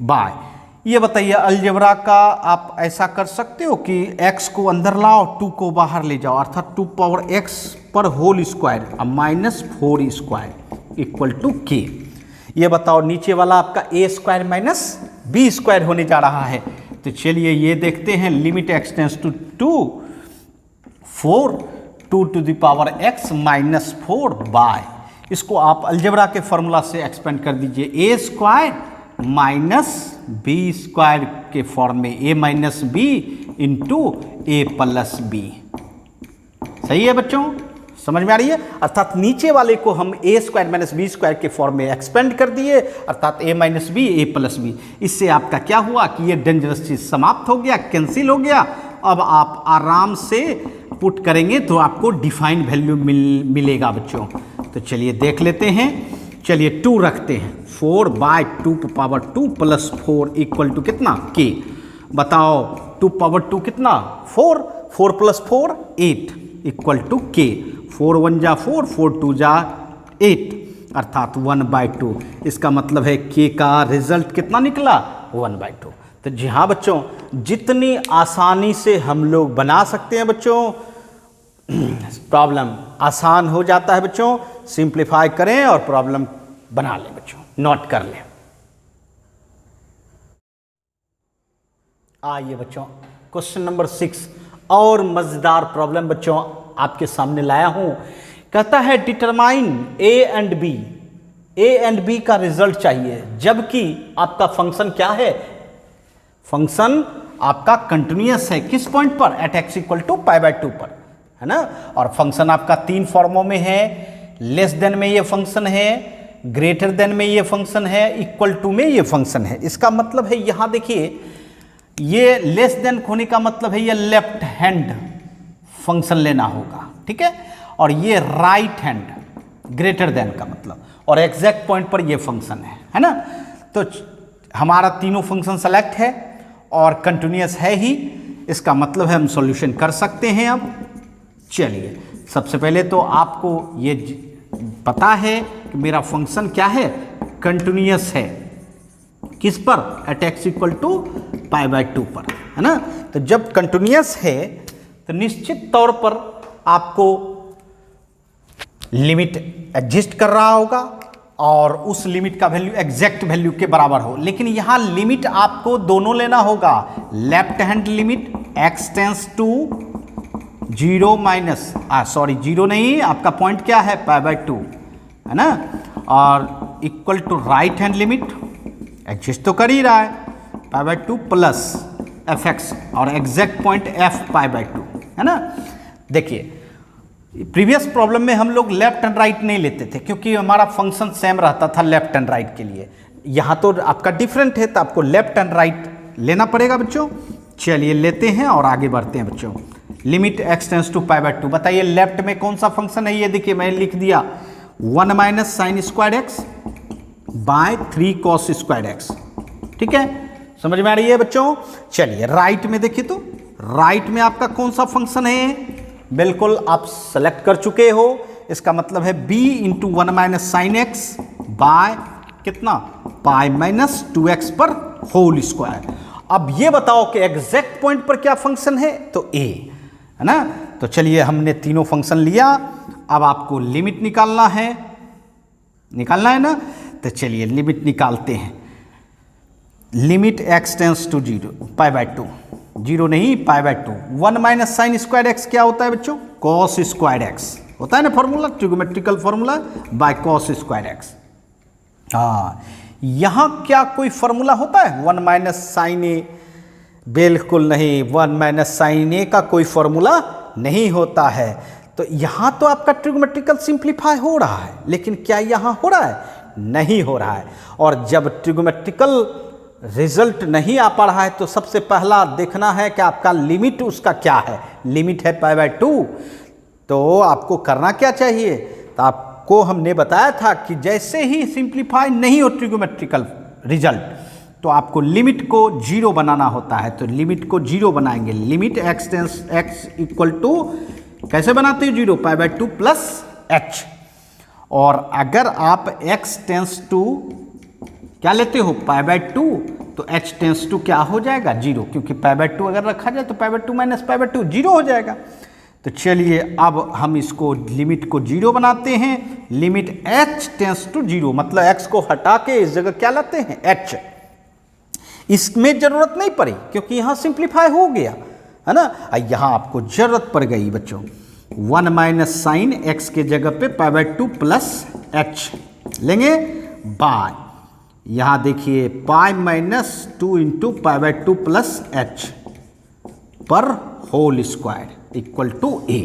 बाय, ये बताइए अलजेब्रा का आप ऐसा कर सकते हो कि x को अंदर लाओ, 2 को बाहर ले जाओ, अर्थात 2 पावर x पर whole square minus 4 square equal to k। ये बताओ नीचे वाला आपका a square minus b square होने जा रहा है, तो चलिए ये देखते हैं। Limit x tends to 2 4 2 to the power x minus 4 by, इसको आप अलजेब्रा के फॉर्मूला से एक्सपेंड कर दीजिए, a square minus b square के फॉर्म में, a minus b into a plus b. सही है बच्चों, समझ में आ रही है। अर्थात नीचे वाले को हम a square minus b square के फॉर्म में एक्सपेंड कर दिए, अर्थात a minus b a plus b. इससे आपका क्या हुआ कि ये डेंजरस चीज समाप्त हो गया, कैंसिल हो गया। अब आप आराम से पुट करेंगे तो आपको डिफाइंड वैल्यू मिलेगा बच्चों। तो चलिए देख लेते हैं। चलिए 2 रखते हैं, 4 by 2 power 2 plus 4 equal to कितना, k। बताओ 2 पावर 2 कितना, 4, 4 प्लस 4 8 इक्वल टू k। 4 1 जा 4, 4 2 जा 8, अर्थात 1/2। इसका मतलब है k का रिजल्ट कितना निकला, 1/2। तो जी हाँ बच्चों, जितनी आसानी से हम लोग बना सकते हैं बच्चों, प्रॉब्लम आसान हो जाता है बच्चों। सिंप्लीफाई करें और प्रॉब्लम बना लें बच्चों, नोट कर लें। आइए बच्चों क्वेश्चन नंबर 6 और मजेदार प्रॉब्लम बच्चों आपके सामने लाया हूं। कहता है डिटरमाइन a एंड b का रिजल्ट चाहिए, जबकि आपका फंक्शन क्या है, फंक्शन आपका कंटिन्यूअस है किस पॉइंट पर, एट x इक्वल टू π/2 पर, है ना। और फंक्शन आपका तीन फॉर्मों में है, लेस देन में ये फंक्शन है, ग्रेटर देन में ये फंक्शन है, इक्वल टू में ये फंक्शन है। इसका मतलब है यहां देखिए, ये लेस देन होने का मतलब है ये लेफ्ट हैंड फंक्शन लेना होगा, ठीक है, और ये राइट हैंड ग्रेटर देन का मतलब, और एग्जैक्ट पॉइंट पर ये फंक्शन है ना। तो हमारा तीनों फंक्शन सेलेक्ट है और कंटिन्यूअस है ही, इसका मतलब है हम सॉल्यूशन कर सकते हैं। अब चलिए, सबसे पहले तो आपको ये पता है कि मेरा फंक्शन क्या है, कंटिन्यूअस है किस पर, एट x इक्वल टू π/2 पर, है ना। तो जब कंटिन्यूअस है तो निश्चित तौर पर आपको लिमिट एग्जिस्ट कर रहा होगा और उस लिमिट का वैल्यू एग्जैक्ट वैल्यू के बराबर हो। लेकिन यहां लिमिट आपको दोनों लेना होगा, left hand limit x tends to 0 minus zero नहीं, आपका पॉइंट क्या है π/2, है ना, और equal to right hand limit exist तो कर ही रहा है π/2 प्लस fx और एग्जैक्ट पॉइंट f π/2, है ना। देखिए प्रीवियस प्रॉब्लम में हम लोग लेफ्ट एंड राइट नहीं लेते थे क्योंकि हमारा फंक्शन सेम रहता था लेफ्ट एंड राइट के लिए। यहाँ तो आपका डिफरेंट है तो आपको लेफ्ट एंड राइट लेना पड़ेगा बच्चों। चलिए लेते हैं और आगे बढ़ते हैं बच्चों। लिमिट x टेंस टू π/2, बताइए लेफ्ट में कौन सा फंक्शन है, ये देखिए मैंने लिख दिया 1 minus sine square x by 3 cos square x, ठीक है, समझ में आ रही है बच्चों। चलिए राइट में देखिए, तो राइट में आपका कौन सा फंक्शन है, बिल्कुल आप सेलेक्ट कर चुके हो, इसका मतलब है b into 1 minus sine x by कितना π-2x पर होल स्क्वायर। अब ये बताओ कि एग्जैक्ट पॉइंट पर क्या फंक्शन है, तो a, है ना। तो चलिए हमने तीनों फंक्शन लिया, अब आपको लिमिट निकालना है ना। तो चलिए लिमिट निकालते हैं। लिमिट x टेंस टू 0 π/2, 0 नहीं π/2, 1 माइनस साइन स्क्वायर एक्स क्या होता है बच्चों, कॉस स्क्वायर एक्स होता है ना formula, trigonometrical formula by cos square x. हाँ, यहां क्या कोई फॉर्मूला होता है 1 माइनस साइन ए, बिल्कुल नहीं, 1 माइनस साइन ए का कोई फॉर्मूला नहीं होता है। तो यहां तो आपका ट्रिगोमेट्रिकल सिंप्लीफाई हो रहा है, लेकिन क्या यहां हो रहा है, नहीं हो रहा है। और जब ट्रिगोमेट्रिकल रिजल्ट नहीं आ पा रहा है तो सबसे पहला देखना है कि आपका लिमिट उसका क्या है, लिमिट है π/2। तो आपको करना क्या चाहिए, तो आपको हमने बताया था कि जैसे ही सिंप्लीफाई नहीं हो ट्रिगोमेट्रिकल रिजल्ट तो आपको लिमिट को 0 बनाना होता है। तो लिमिट को 0 बनाएंगे, limit x tends x equal to कैसे बनाते हो 0, π/2 प्लस h। और अगर आप x टेंस टू क्या लेते हो π/2 तो h टेंस टू क्या हो जाएगा 0, क्योंकि π/2 अगर रखा जाए तो π/2 माइनस π/2 0 हो जाएगा। तो चलिए अब हम इसको लिमिट को 0 बनाते हैं। लिमिट h टेंस टू 0 मतलब x को हटा के इस जगह क्या लाते हैं h, इसमें जरूरत नहीं पड़ी क्योंकि यहां सिंप्लीफाई हो गया, है ना। यहां आपको जरूरत पड़ गई बच्चों 1 माइनस साइन एक्स के जगह पे π/2 प्लस h लेंगे बाय, यहां देखिए π-2 इंटू π/2 प्लस h पर whole square equal to a,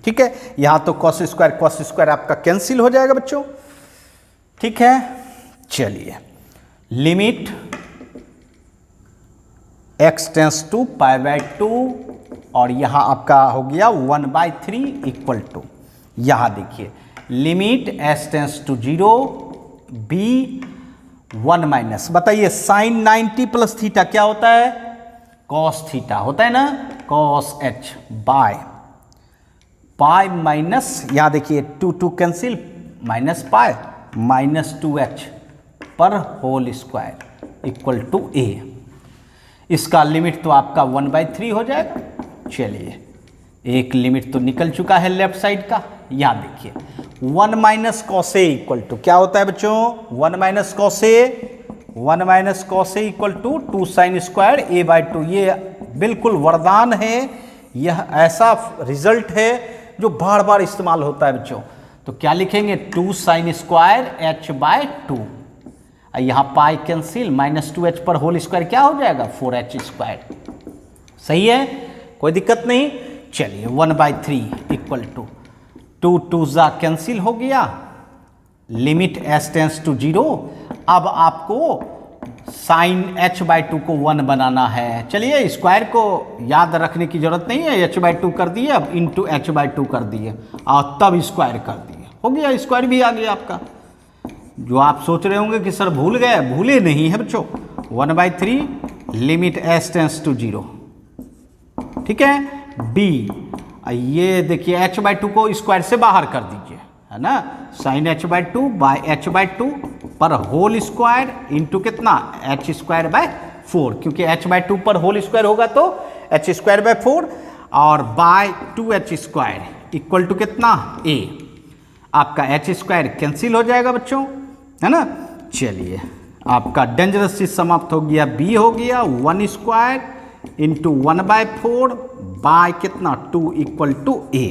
ठीक है। यहां तो कॉस स्क्वायर आपका कैंसिल हो जाएगा बच्चों, ठीक है। चलिए लिमिट x टेंस टू π/2 और यहां आपका हो गया 1/3 इक्वल टू, यहां देखिए limit s tends to 0 b 1 minus, बताइए साइन 90 प्लस थीटा क्या होता है, कॉस थीटा होता है ना, cos h by pi minus, यहां देखिए 2 cancel minus pi minus 2h पर whole square equal to a। इसका लिमिट तो आपका 1/3 हो जाएगा। चलिए एक लिमिट तो निकल चुका है लेफ्ट साइड का, यहां देखिए 1 minus cos a equal to क्या होता है बच्चों, 1 minus cos a equal to 2 sine square a/2। ये बिल्कुल वरदान है, यह ऐसा रिजल्ट है जो बार बार इस्तेमाल होता है बच्चों। तो क्या लिखेंगे 2 साइन स्क्वायर h/2, यहाँ पाई कैंसिल, -2h पर होल स्क्वायर क्या हो जाएगा 4h²। सही है, कोई दिक्कत नहीं। चलिए 1/3 इक्वल टू 2 2 जा कैंसिल हो गया, लिमिट s टेंस टू 0। अब आपको साइन h/2 को 1 बनाना है। चलिए स्क्वायर को याद रखने की जरूरत नहीं है, h/2 कर दिए, अब इंटू h/2 कर दिए और तब स्क्वायर कर दिए, हो गया, स्क्वायर भी आ गया आपका। जो आप सोच रहे होंगे कि सर भूल गए, भूले नहीं है बच्चों। 1/3 लिमिट s टेंस टू 0, ठीक है। b, ये देखिए h/2 को स्क्वायर से बाहर कर दीजिए, है ना, साइन h/2 बाय h/2 पर होल स्क्वायर इंटू कितना h²/4, क्योंकि h/2 पर होल स्क्वायर होगा तो h²/4 और बाय 2h² इक्वल टू कितना a। आपका h² कैंसिल हो जाएगा बच्चों, है ना। चलिए आपका डेंजरस चीज समाप्त हो गया, b हो गया 1² इंटू 1/4 बाय कितना 2 इक्वल टू a,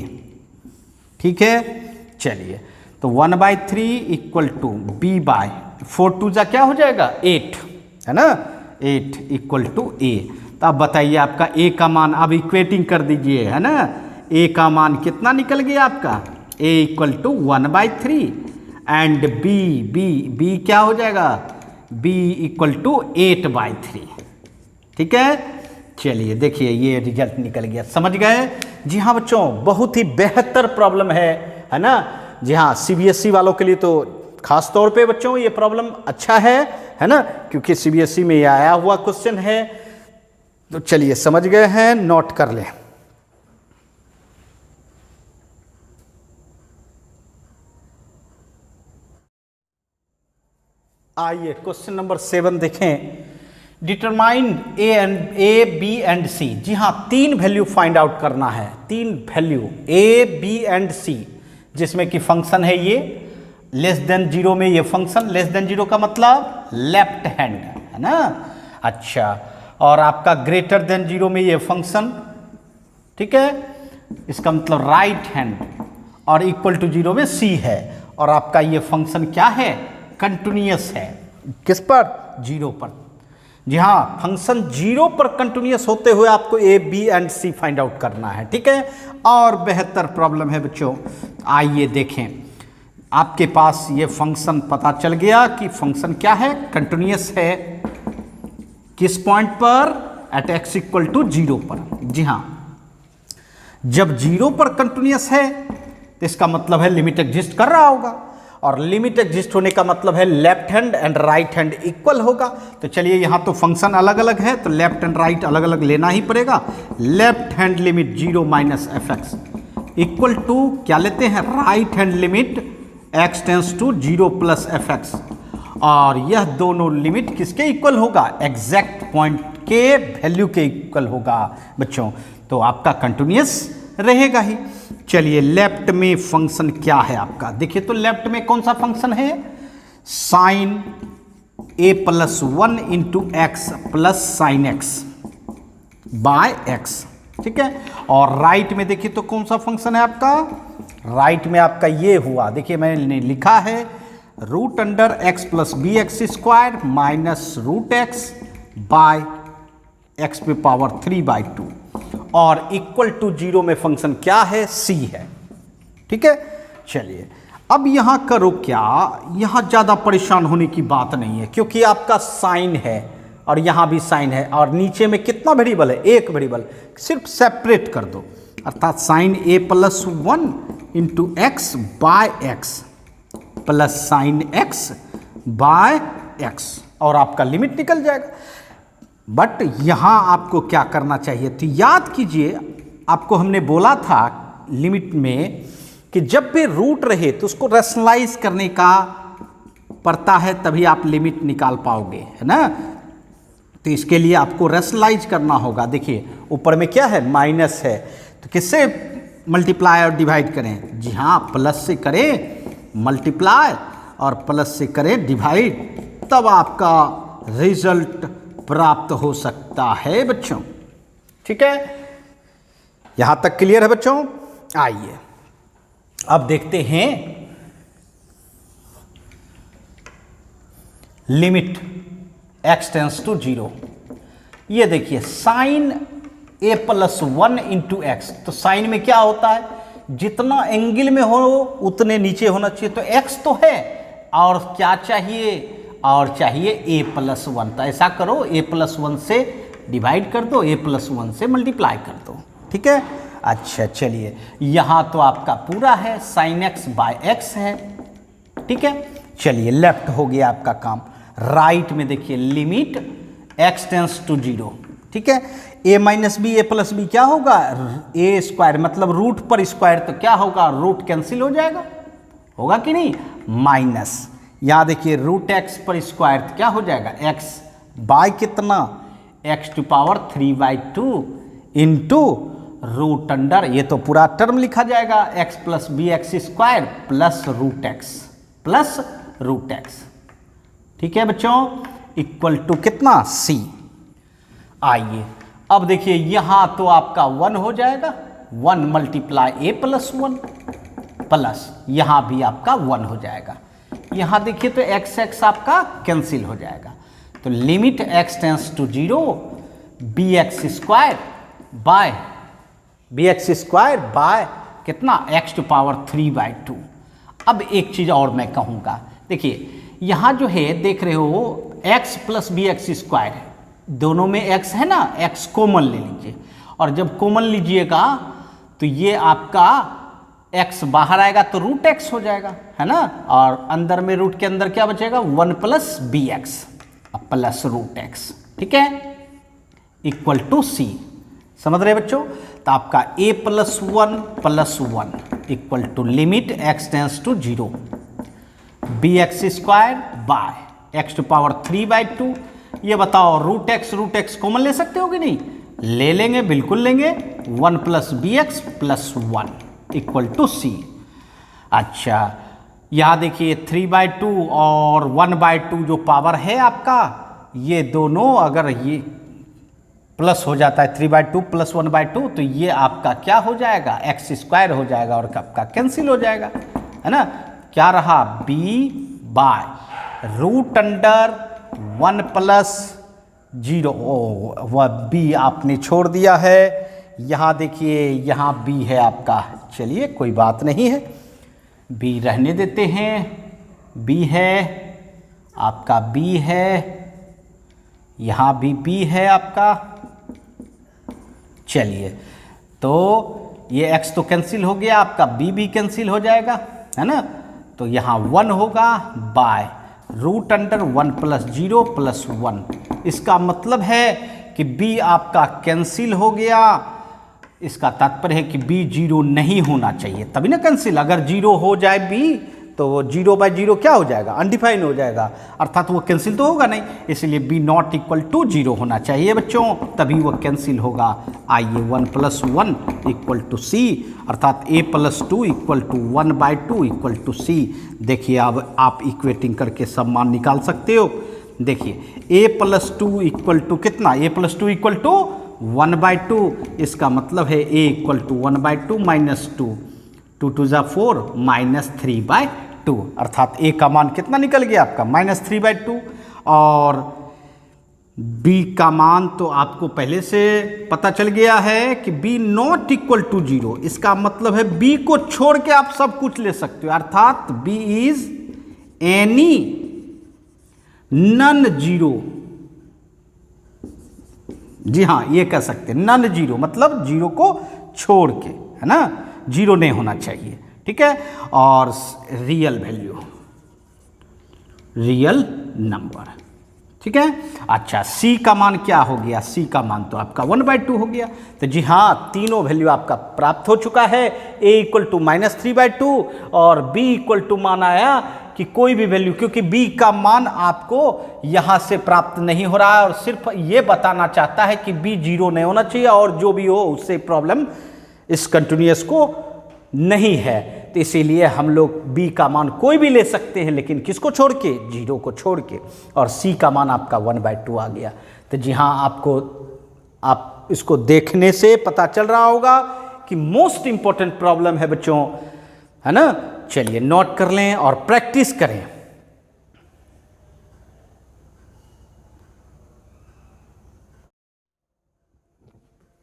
ठीक है। चलिए तो 1/3 इक्वल टू b/4 2 जा क्या हो जाएगा 8, है ना, 8 इक्वल टू a। तो अब बताइए आपका a का मान, अब इक्वेटिंग कर दीजिए, है ना। a का मान कितना निकल गया आपका, a equal to 1/3 and b क्या हो जाएगा, b इक्वल टू 8/3, ठीक है। चलिए देखिए ये रिजल्ट निकल गया, समझ गए। जी हाँ बच्चों, बहुत ही बेहतर प्रॉब्लम है ना। जी हाँ, CBSE वालों के लिए तो खास तौर पे बच्चों ये प्रॉब्लम अच्छा है ना, क्योंकि CBSE में ये आया हुआ क्वेश्चन है। तो चलिए समझ गए हैं, नोट कर लें। आइए क्वेश्चन नंबर 7 देखें। डिटरमाइन ए बी एंड सी। जी हाँ, 3 वैल्यू फाइंड आउट करना है, 3 value a b and c, जिसमें कि फंक्शन है ये लेस देन 0 में, ये फंक्शन लेस देन 0 का मतलब लेफ्ट हैंड, है ना। अच्छा, और आपका ग्रेटर देन 0 में ये फंक्शन, ठीक है, इसका मतलब राइट हैंड, और इक्वल टू 0 में c है। और आपका ये फंक्शन क्या है, कंटिन्यूअस है, किस पर, 0 पर। जी हाँ, फंक्शन 0 पर कंटिन्यूअस होते हुए आपको a b and c find out करना है, ठीक है। और बेहतर प्रॉब्लम है बच्चों, आइए देखें। आपके पास ये फंक्शन पता चल गया कि फंक्शन क्या है, कंटिन्यूअस है, किस पॉइंट पर, एट x इक्वल टू 0 पर। जी हाँ, जब 0 पर कंटिन्यूअस है तो इसका मतलब है लिमिट एग्जिस्ट कर रहा होगा, और लिमिट एग्जिस्ट होने का मतलब है left hand and right hand equal होगा। तो चलिए यहाँ तो फंक्शन अलग अलग है, तो लेफ्ट एंड राइट अलग अलग लेना ही पड़ेगा। Left hand limit 0 minus fx equal to क्या लेते हैं, right hand limit x tends to 0 plus fx, और यह दोनों लिमिट किसके इक्वल होगा, एग्जैक्ट पॉइंट के वैल्यू के इक्वल होगा बच्चों। तो आपका कंटिन्यूअस रहेगा ही। चलिए लेफ्ट में फंक्शन क्या है आपका, देखिए तो लेफ्ट में कौन सा फंक्शन है, sine a+1 into x plus sine x by x, ठीक है। और राइट में देखिए तो कौन सा फंक्शन है आपका, राइट में आपका ये हुआ, देखिए मैंने लिखा है √x plus bx² minus √x by x पे पावर 3/2, और इक्वल टू 0 में फंक्शन क्या है, c है, ठीक है। चलिए अब यहां करो क्या, यहां ज्यादा परेशान होने की बात नहीं है, क्योंकि आपका साइन है और यहां भी साइन है, और नीचे में कितना वेरिएबल है, एक वेरिएबल, सिर्फ सेपरेट कर दो, अर्थात sine a+1 into x by x plus sine x by x, और आपका लिमिट निकल जाएगा। बट यहां आपको क्या करना चाहिए, तो याद कीजिए आपको हमने बोला था लिमिट में कि जब भी रूट रहे तो उसको रैशनलाइज करने का पड़ता है, तभी आप लिमिट निकाल पाओगे, है ना। तो इसके लिए आपको रैशनलाइज करना होगा। देखिए ऊपर में क्या है, माइनस है, तो किससे मल्टीप्लाई और डिवाइड करें, जी हाँ, प्लस से करें मल्टीप्लाई और प्लस से करें डिवाइड, तब आपका रिजल्ट प्राप्त हो सकता है बच्चों, ठीक है। यहां तक क्लियर है बच्चों। आइए अब देखते हैं लिमिट x टेंस टू 0। ये देखिए sine a plus 1 into x, तो साइन में क्या होता है, जितना एंगल में हो उतने नीचे होना चाहिए, तो x तो है और क्या चाहिए, और चाहिए a प्लस 1। तो ऐसा करो, a प्लस 1 से डिवाइड कर दो, a प्लस 1 से मल्टीप्लाई कर दो, ठीक है। अच्छा चलिए, यहाँ तो आपका पूरा है, साइन x बाय x है, ठीक है। चलिए लेफ्ट हो गया आपका काम। राइट में देखिए लिमिट x टेंस टू 0, ठीक है। a minus b, a plus b क्या होगा, ए स्क्वायर, मतलब रूट पर स्क्वायर, तो क्या होगा, रूट कैंसिल हो जाएगा, होगा कि नहीं, माइनस, यहाँ देखिए रूट x पर स्क्वायर, तो क्या हो जाएगा, x बाय कितना, x to power 3/2 into root under, ये तो पूरा टर्म लिखा जाएगा, x plus b x square plus root x, ठीक है बच्चों, इक्वल टू कितना, c। आइए अब देखिए यहां तो आपका 1 हो जाएगा, 1 मल्टीप्लाई a प्लस 1 प्लस यहां भी आपका 1 हो जाएगा। यहां देखिए तो x आपका कैंसिल हो जाएगा, तो limit x tends to 0 bx square by कितना, x टू पावर 3/2। अब एक चीज और मैं कहूंगा, देखिए यहां जो है देख रहे हो x plus b x square है, दोनों में x है ना, x कॉमन ले लीजिए, और जब कॉमन लीजिएगा तो ये आपका x बाहर आएगा तो रूट x हो जाएगा, है ना, और अंदर में रूट के अंदर क्या बचेगा, 1 plus b x plus root x, ठीक है, इक्वल टू c। समझ रहे बच्चों, तो आपका a plus 1 equal to limit x tends to 0 bx square by x to power 3/2। ये बताओ रूट एक्स कॉमन ले सकते हो कि नहीं, ले लेंगे, बिल्कुल लेंगे, 1 plus b x plus 1 equal to c। अच्छा यहाँ देखिए 3/2 और 1/2 जो पावर है आपका, ये दोनों अगर ये प्लस हो जाता है, 3/2 प्लस 1/2, तो ये आपका क्या हो जाएगा, x स्क्वायर हो जाएगा और आपका कैंसिल हो जाएगा, है ना, क्या रहा, b by root under 1 plus 0, वह b आपने छोड़ दिया है, यहाँ देखिए यहाँ b है आपका, चलिए कोई बात नहीं है, b रहने देते हैं, b है आपका, b है, यहाँ भी b है आपका। चलिए तो ये x तो कैंसिल हो गया, आपका b भी कैंसिल हो जाएगा, है ना, तो यहाँ 1 होगा by root under 1 plus 0 plus 1। इसका मतलब है कि b आपका कैंसिल हो गया, इसका तात्पर्य है कि b 0 नहीं होना चाहिए, तभी ना कैंसिल, अगर 0 हो जाए b तो 0/0 क्या हो जाएगा, अनडिफाइन हो जाएगा, अर्थात वो कैंसिल तो होगा नहीं, इसलिए b नॉट इक्वल टू 0 होना चाहिए बच्चों, तभी वो कैंसिल होगा। आइए 1 प्लस 1 इक्वल टू c, अर्थात a plus 2 equal to 1/2 equal to c। देखिए अब आप इक्वेटिंग करके सब मान निकाल सकते हो। देखिए a प्लस 2 इक्वल टू कितना, a प्लस 2 इक्वल टू 1/2, इसका मतलब है a इक्वल टू 1/2 माइनस 2, 2 2 जा 4 माइनस 3/2, अर्थात a का मान कितना निकल गया आपका, माइनस 3/2, और b का मान तो आपको पहले से पता चल गया है कि b नॉट इक्वल टू 0, इसका मतलब है b को छोड़ के आप सब कुछ ले सकते हो, अर्थात b इज एनी नन 0। जी हाँ, ये कह सकते हैं नन 0, मतलब 0 को छोड़ के, है ना, 0 नहीं होना चाहिए, ठीक है, और रियल वैल्यू, रियल नंबर, ठीक है। अच्छा c का मान क्या हो गया, c का मान तो आपका 1/2 हो गया, तो जी हाँ तीनों वैल्यू आपका प्राप्त हो चुका है, a इक्वल टू -3/2 और b इक्वल टू मान आया कि कोई भी वैल्यू, क्योंकि b का मान आपको यहाँ से प्राप्त नहीं हो रहा है और सिर्फ ये बताना चाहता है कि b 0 नहीं होना चाहिए, और जो भी हो उससे प्रॉब्लम इस कंटिन्यूअस को नहीं है, तो इसीलिए हम लोग b का मान कोई भी ले सकते हैं, लेकिन किसको छोड़ के, 0 को छोड़ के, और c का मान आपका 1/2 आ गया। तो जी हाँ, आप इसको देखने से पता चल रहा होगा कि मोस्ट इंपॉर्टेंट प्रॉब्लम है बच्चों, है ना। चलिए नोट कर लें और प्रैक्टिस करें।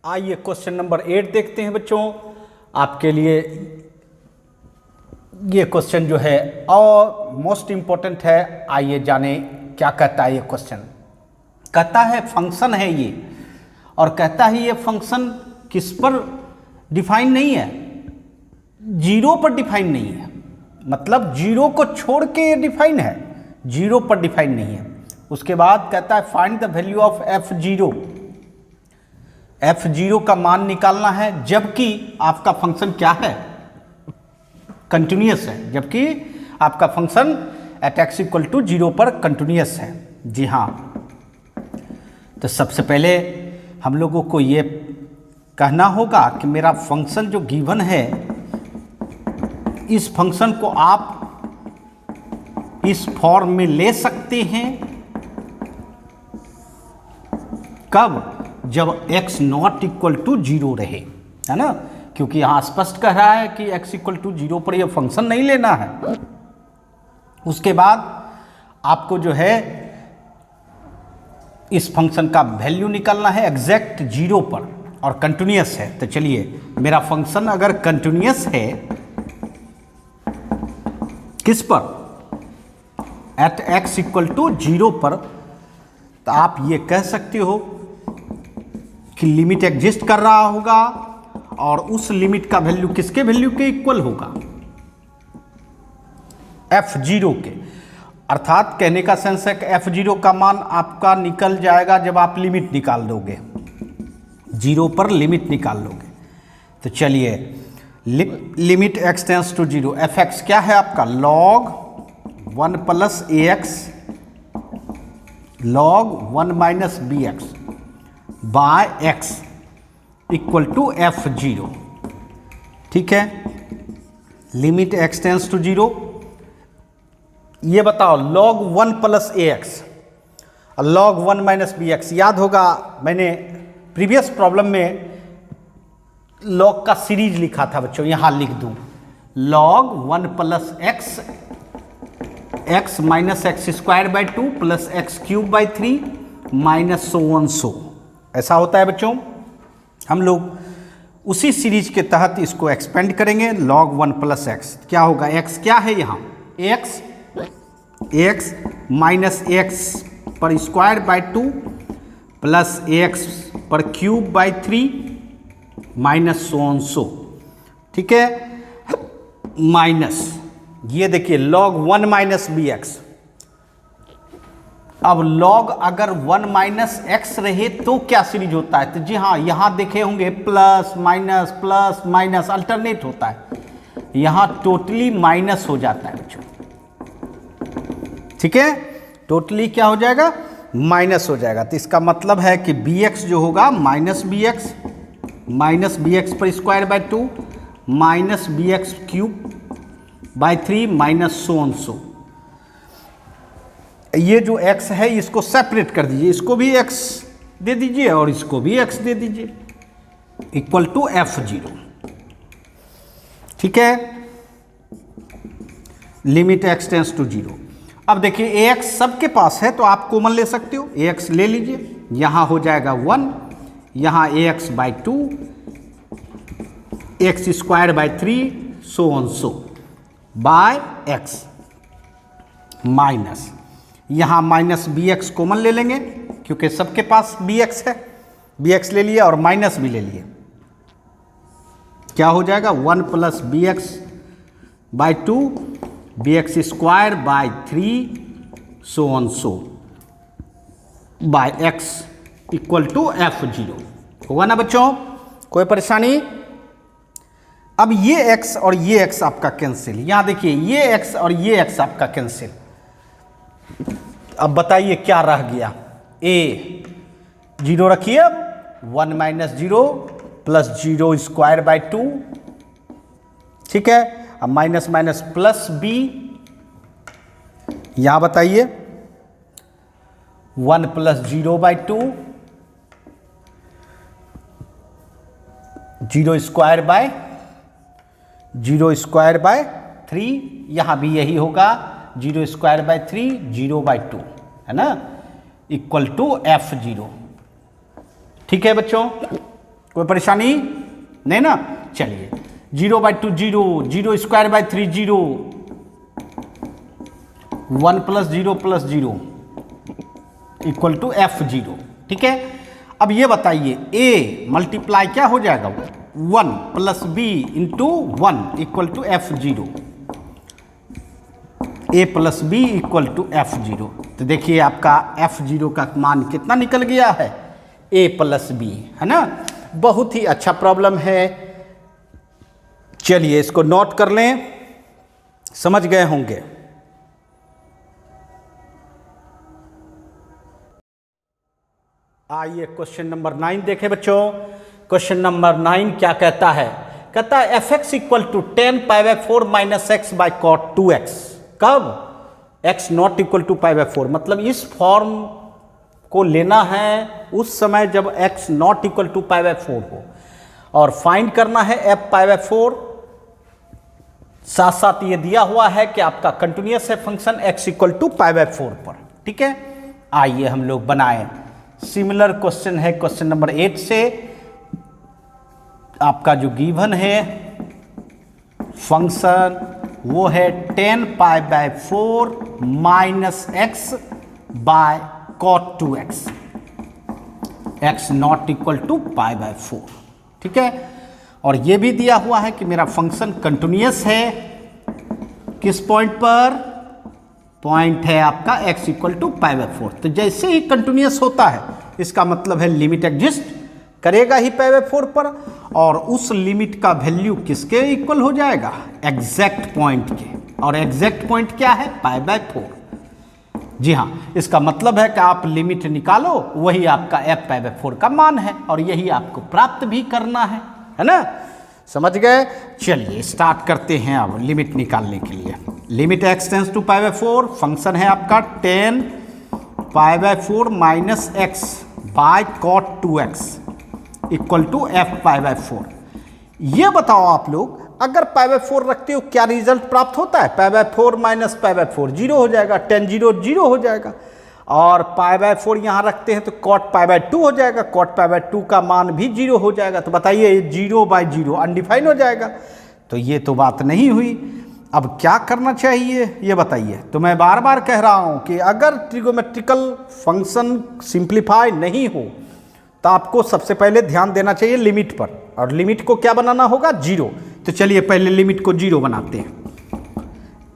आइए क्वेश्चन नंबर 8 देखते हैं बच्चों। आपके लिए ये क्वेश्चन जो है और मोस्ट इम्पोर्टेंट है। आइए जाने क्या कहता है ये क्वेश्चन। कहता है फंक्शन है ये, और कहता है ये फंक्शन किस पर डिफाइन नहीं है, जीरो पर डिफाइन नहीं है। मतलब जीरो को छोड़ के ये डिफाइन है, जीरो पर डिफाइन नहीं है। उसके बाद कहता है find the value of F zero. F zero का मान निकालना है जबकि आपका फंक्शन क्या है, कंटिन्यूअस है। जबकि आपका function at x equal to zero पर कंटिन्यूअस है। जी हाँ, तो सबसे पहले हम लोगों को ये कहना होगा कि मेरा फंक्शन जो गिवन है, इस फंक्शन को आप इस फॉर्म में ले सकते हैं। कब? जब x not equal to zero रहे, है ना, क्योंकि यहां स्पष्ट कह रहा है कि x इक्वल टू जीरो पर यह फंक्शन नहीं लेना है। उसके बाद आपको जो है इस फंक्शन का वैल्यू निकालना है एग्जैक्ट जीरो पर और कंटिन्यूअस है। तो चलिए, मेरा फंक्शन अगर कंटिन्यूअस है किस पर, at x equal to zero पर, तो आप ये कह सकते हो कि लिमिट एग्जिस्ट कर रहा होगा और उस लिमिट का वैल्यू किसके वैल्यू के इक्वल होगा, एफ जीरो के। अर्थात कहने का सेंस है कि एफ जीरो का मान आपका निकल जाएगा जब आप लिमिट निकाल दोगे, जीरो पर लिमिट निकाल लोगे। तो चलिए, limit x tends to zero, f x क्या है आपका, log 1 plus a x log 1 minus b x by x equal to f zero. ठीक है, limit x tends to zero. ये बताओ, लॉग 1 प्लस ए एक्स और लॉग 1 माइनस बी एक्स, याद होगा मैंने प्रीवियस प्रॉब्लम में लॉग का सीरीज लिखा था बच्चों, यहां लिख दूं, log 1 plus x x minus x square by 2 plus x cube by 3 minus so one so, ऐसा होता है बच्चों। हम लोग उसी सीरीज के तहत इसको एक्सपेंड करेंगे। लॉग 1 प्लस एक्स क्या होगा, एक्स क्या है यहाँ, एक्स माइनस एक्स पर स्क्वायर बाई 2 प्लस एक्स पर cube by 3 minus so on सो। ठीक है, माइनस ये देखिए लॉग 1 माइनस बी एक्स। अब लॉग अगर 1 माइनस एक्स रहे तो क्या सीरीज होता है, तो जी हाँ, यहां देखे होंगे प्लस माइनस अल्टरनेट होता है, यहां टोटली माइनस हो जाता है बच्चों। ठीक है, टोटली क्या हो जाएगा, माइनस हो जाएगा। तो इसका मतलब है कि बी एक्स जो होगा माइनस बी एक्स पर square by 2 minus b x cube by 3 minus so on so. ये जो x है इसको सेपरेट कर दीजिए, इसको भी x दे दीजिए और इसको भी x दे दीजिए, इक्वल टू एफ जीरो। ठीक है, limit x tends to zero. अब देखिए ax सबके पास है तो आप कॉमन ले सकते हो, ax ले लीजिए, यहां हो जाएगा 1, यहां ax by 2 x square by 3 so on so by x minus, यहाँ माइनस बी एक्स कॉमन ले लेंगे क्योंकि सबके पास बी एक्स है, बी एक्स ले लिए और माइनस भी ले लिए। क्या हो जाएगा, 1 plus b x by 2 b x square by 3 so on so by x equal to f zero. होगा ना बच्चों, कोई परेशानी? अब ये x और ये x आपका कैंसिल, यहां देखिए ये x और ये x आपका कैंसिल। अब बताइए क्या रह गया, a जीरो रखिए, अब 1 minus zero plus zero square by 2। ठीक है, अब माइनस माइनस प्लस b, यहां बताइए 1 plus zero by 2 zero square by 3, यहां भी यही होगा, zero square by 3 zero by 2, है ना, इक्वल टू एफ जीरो। ठीक है बच्चों, कोई परेशानी नहीं ना। चलिए 0/2 0, 0² 3 0, 1 + 0 + 0 = F0। ठीक है, अब ये बताइए A मल्टीप्लाई क्या हो जाएगा, 1 + B × 1 = F0। A + B = F0। तो देखिए आपका F0 का मान कितना निकल गया है, A + B, है ना। बहुत ही अच्छा प्रॉब्लम है। चलिए इसको नोट कर लें, समझ गए होंगे। आइए क्वेश्चन नंबर 9 देखें बच्चों। क्वेश्चन नंबर 9 क्या कहता है, कहता है fx = 10 π/4 - x/cot 2x। कब x नॉट इक्वल टू π/4, मतलब इस फॉर्म को लेना है उस समय जब x नॉट इक्वल टू π/4 हो, और फाइंड करना है f π/4। साथ साथ ये दिया हुआ है कि आपका कंटिन्यूअस है फंक्शन x = π/4 पर। ठीक है, आइए हम लोग बनाएं। सिमिलर क्वेश्चन है क्वेश्चन नंबर 8 से। आपका जो गिवन है फंक्शन वो है 10 π/4 - x/cot 2x, x not equal to π/4। ठीक है, और ये भी दिया हुआ है कि मेरा फंक्शन कंटिन्यूअस है किस पॉइंट पर, पॉइंट है आपका x = π/4। तो जैसे ही कंटिन्यूअस होता है इसका मतलब है लिमिट एग्जिस्ट करेगा ही π/4 पर, और उस लिमिट का वैल्यू किसके इक्वल हो जाएगा, एग्जैक्ट पॉइंट के। और एग्जैक्ट पॉइंट क्या है, π/4। जी हाँ, इसका मतलब है कि आप लिमिट निकालो, वही आपका f π/4 का मान है, और यही आपको प्राप्त भी करना है ना। समझ गए। चलिए स्टार्ट करते हैं अब लिमिट निकालने के लिए। Limit x tends to π/4, function है आपका 10 π/4 - x/cot 2x = f π/4। ये बताओ आप लोग, अगर π/4 रखते हो क्या रिजल्ट प्राप्त होता है, π/4 - π/4 0 हो जाएगा, 10 0 0 हो जाएगा। और π/4 यहाँ रखते हैं तो cot π/2 हो जाएगा, cot π/2 का मान भी 0 हो जाएगा। तो बताइए 0/0 अनडिफाइन हो जाएगा। तो ये तो बात नहीं हुई। अब क्या करना चाहिए ये बताइए। तो मैं बार बार कह रहा हूँ कि अगर ट्रिगोमेट्रिकल फंक्शन सिंप्लीफाई नहीं हो तो आपको सबसे पहले ध्यान देना चाहिए लिमिट पर, और लिमिट को क्या बनाना होगा, 0। तो चलिए पहले लिमिट को 0 बनाते हैं।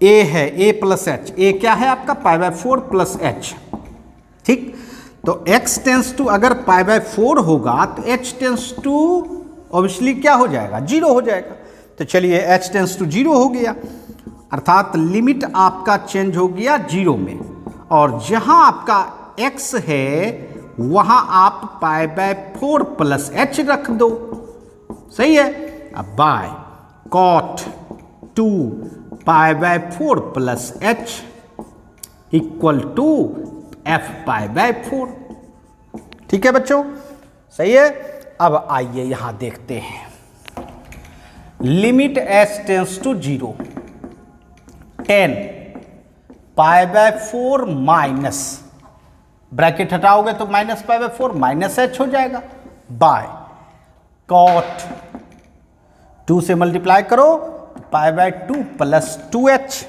a है a + h, a क्या है आपका π/4 + h। ठीक, तो x टेंस टू अगर π/4 होगा तो h टेंस टू ऑब्वियसली क्या हो जाएगा, 0 हो जाएगा। तो चलिए h टेंस टू 0 हो गया, अर्थात लिमिट आपका चेंज हो गया 0 में, और जहां आपका x है वहां आप π/4 + h रख दो। सही है। अब बाय cot 2 π/4 + h = f π/4। ठीक है बच्चों, सही है। अब आइए यहां देखते हैं limit h tends to 0, 10 π/4 minus, bracket हटाओगे तो -π/4 -h हो जाएगा, बाय cot 2 से मल्टीप्लाई करो π/2 + 2h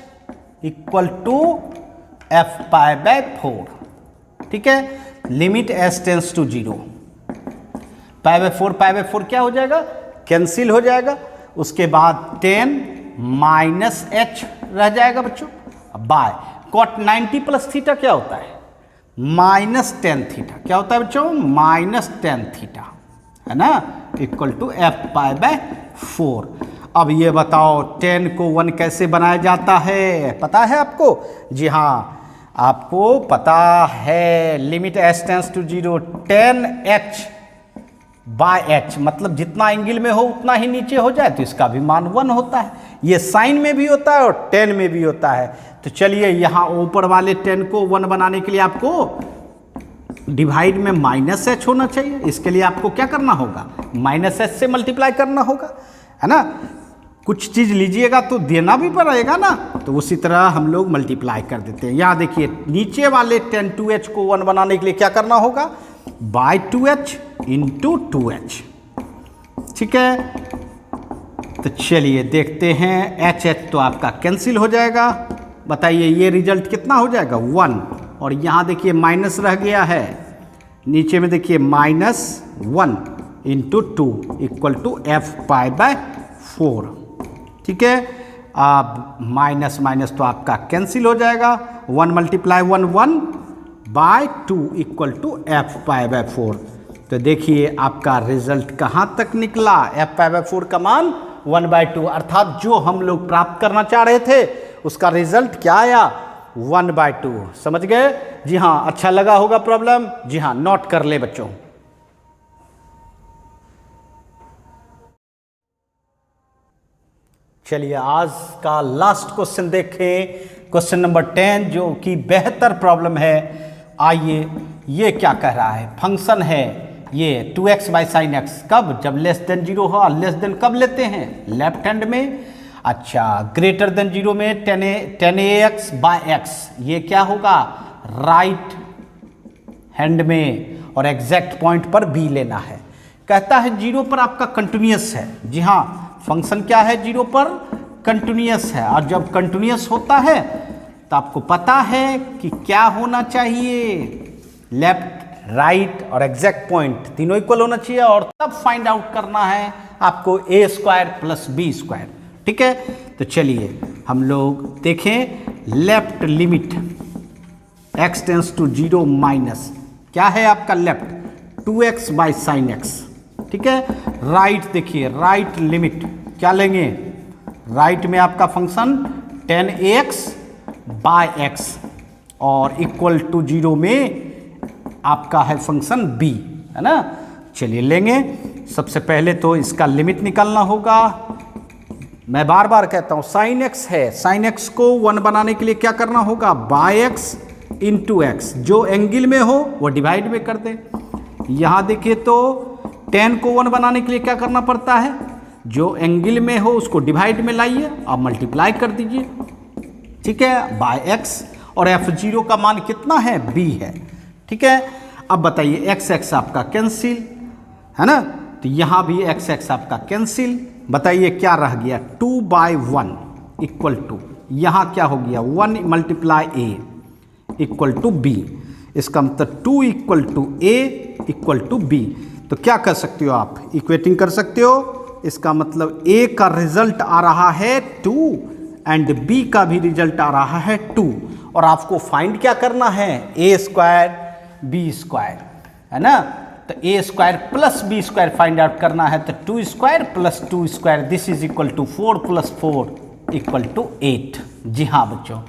= f π/4। ठीक है, लिमिट h टेंस टू 0, π/4 क्या हो जाएगा, कैंसिल हो जाएगा। उसके बाद 10 -h रह जाएगा बच्चों, बाय cot 90 + थीटा क्या होता है, -tan थीटा। क्या होता है बच्चों, -tan थीटा, है ना, = f π/4। अब ये बताओ 10 को 1 कैसे बनाया जाता है, पता है आपको? जी हाँ, आपको पता है। Limit h tends to 0, 10h/h, मतलब जितना एंगल में हो उतना ही नीचे हो जाए तो इसका भी मान 1 होता है। ये साइन में भी होता है और 10 में भी होता है। तो चलिए यहाँ ऊपर वाले 10 को 1 बनाने के लिए आपको डिवाइड में -h होना चाहिए। इसके लिए आपको क्या करना होगा, -h से मल्टीप्लाई करना होगा, है ना। कुछ चीज़ लीजिएगा तो देना भी पड़ेगा ना, तो उसी तरह हम लोग मल्टीप्लाई कर देते हैं। यहाँ देखिए नीचे वाले 10 2h को 1 बनाने के लिए क्या करना होगा, बाय 2h × 2h। ठीक है, तो चलिए देखते हैं। एच एच तो आपका कैंसिल हो जाएगा। बताइए ये रिजल्ट कितना हो जाएगा 1, और यहाँ देखिए माइनस रह गया है, नीचे में देखिए -1 into 2 equal to f pi by 4। ठीक है, अब माइनस माइनस तो आपका कैंसिल हो जाएगा। 1 × 1 1 by 2 equal to f pi by 4। तो देखिए आपका रिजल्ट कहाँ तक निकला, एफ पाई बाय 4 का मान 1/2, अर्थात जो हम लोग प्राप्त करना चाह रहे थे उसका रिजल्ट क्या आया 1/2। समझ गए? जी हाँ, अच्छा लगा होगा प्रॉब्लम। जी हाँ, नोट कर ले बच्चों। चलिए आज का लास्ट क्वेश्चन देखें, क्वेश्चन नंबर 10, जो कि बेहतर प्रॉब्लम है। आइए, ये क्या कह रहा है, फंक्शन है ये 2x/sin x, कब, जब लेस देन 0 हो। लेस देन कब लेते हैं, लेफ्ट हैंड में। अच्छा, ग्रेटर देन 0 में 10ax/x, ये क्या होगा, राइट हैंड में, और एग्जैक्ट पॉइंट पर b लेना है। कहता है 0 पर आपका कंटिन्यूअस है। जी हाँ, फंक्शन क्या है, 0 पर कंटिन्यूअस है, और जब कंटिन्यूअस होता है तो आपको पता है कि क्या होना चाहिए, लेफ्ट, राइट और एग्जैक्ट पॉइंट तीनों इक्वल होना चाहिए, और तब फाइंड आउट करना है आपको a² + b²। ठीक है, तो चलिए हम लोग देखें। Left limit x tends to 0 minus क्या है आपका लेफ्ट 2x/sin x। ठीक है, राइट देखिए, राइट लिमिट क्या लेंगे, राइट में आपका फंक्शन 10ax/x, और इक्वल टू 0 में आपका है फंक्शन b, है ना। चलिए लेंगे। सबसे पहले तो इसका लिमिट निकालना होगा। मैं बार बार कहता हूँ sin x है, sin x को 1 बनाने के लिए क्या करना होगा, x इंटू x, जो एंगल में हो वो डिवाइड में कर दे। यहाँ देखिए तो 10 को 1 बनाने के लिए क्या करना पड़ता है, जो एंगल में हो उसको डिवाइड में लाइए और मल्टीप्लाई कर दीजिए। ठीक है, x, और f0 का मान कितना है, b है। ठीक है, अब बताइए x आपका कैंसिल है ना, तो यहाँ भी x आपका कैंसिल। बताइए क्या रह गया, 2/1 इक्वल टू, यहाँ क्या हो गया 1 × a इक्वल टू b। इसका मतलब 2 = a = b। तो क्या कर सकते हो आप, इक्वेटिंग कर सकते हो। इसका मतलब a का रिजल्ट आ रहा है 2 एंड b का भी रिजल्ट आ रहा है 2, और आपको फाइंड क्या करना है, a² b², है ना। तो a² + b² फाइंड आउट करना है, तो 2² + 2², दिस इज इक्वल टू 4 + 4 = 8। जी हाँ बच्चों,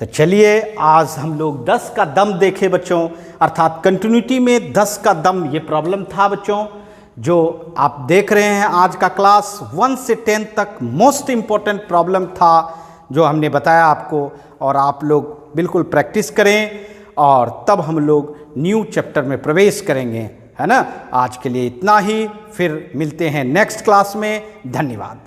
तो चलिए आज हम लोग 10 का दम देखे बच्चों, अर्थात कंटिन्यूटी में 10 का दम, ये प्रॉब्लम था बच्चों, जो आप देख रहे हैं। आज का क्लास 1 से 10 तक मोस्ट इम्पोर्टेंट प्रॉब्लम था जो हमने बताया आपको, और आप लोग बिल्कुल प्रैक्टिस करें, और तब हम लोग न्यू चैप्टर में प्रवेश करेंगे, है ना। आज के लिए इतना ही, फिर मिलते हैं नेक्स्ट क्लास में। धन्यवाद।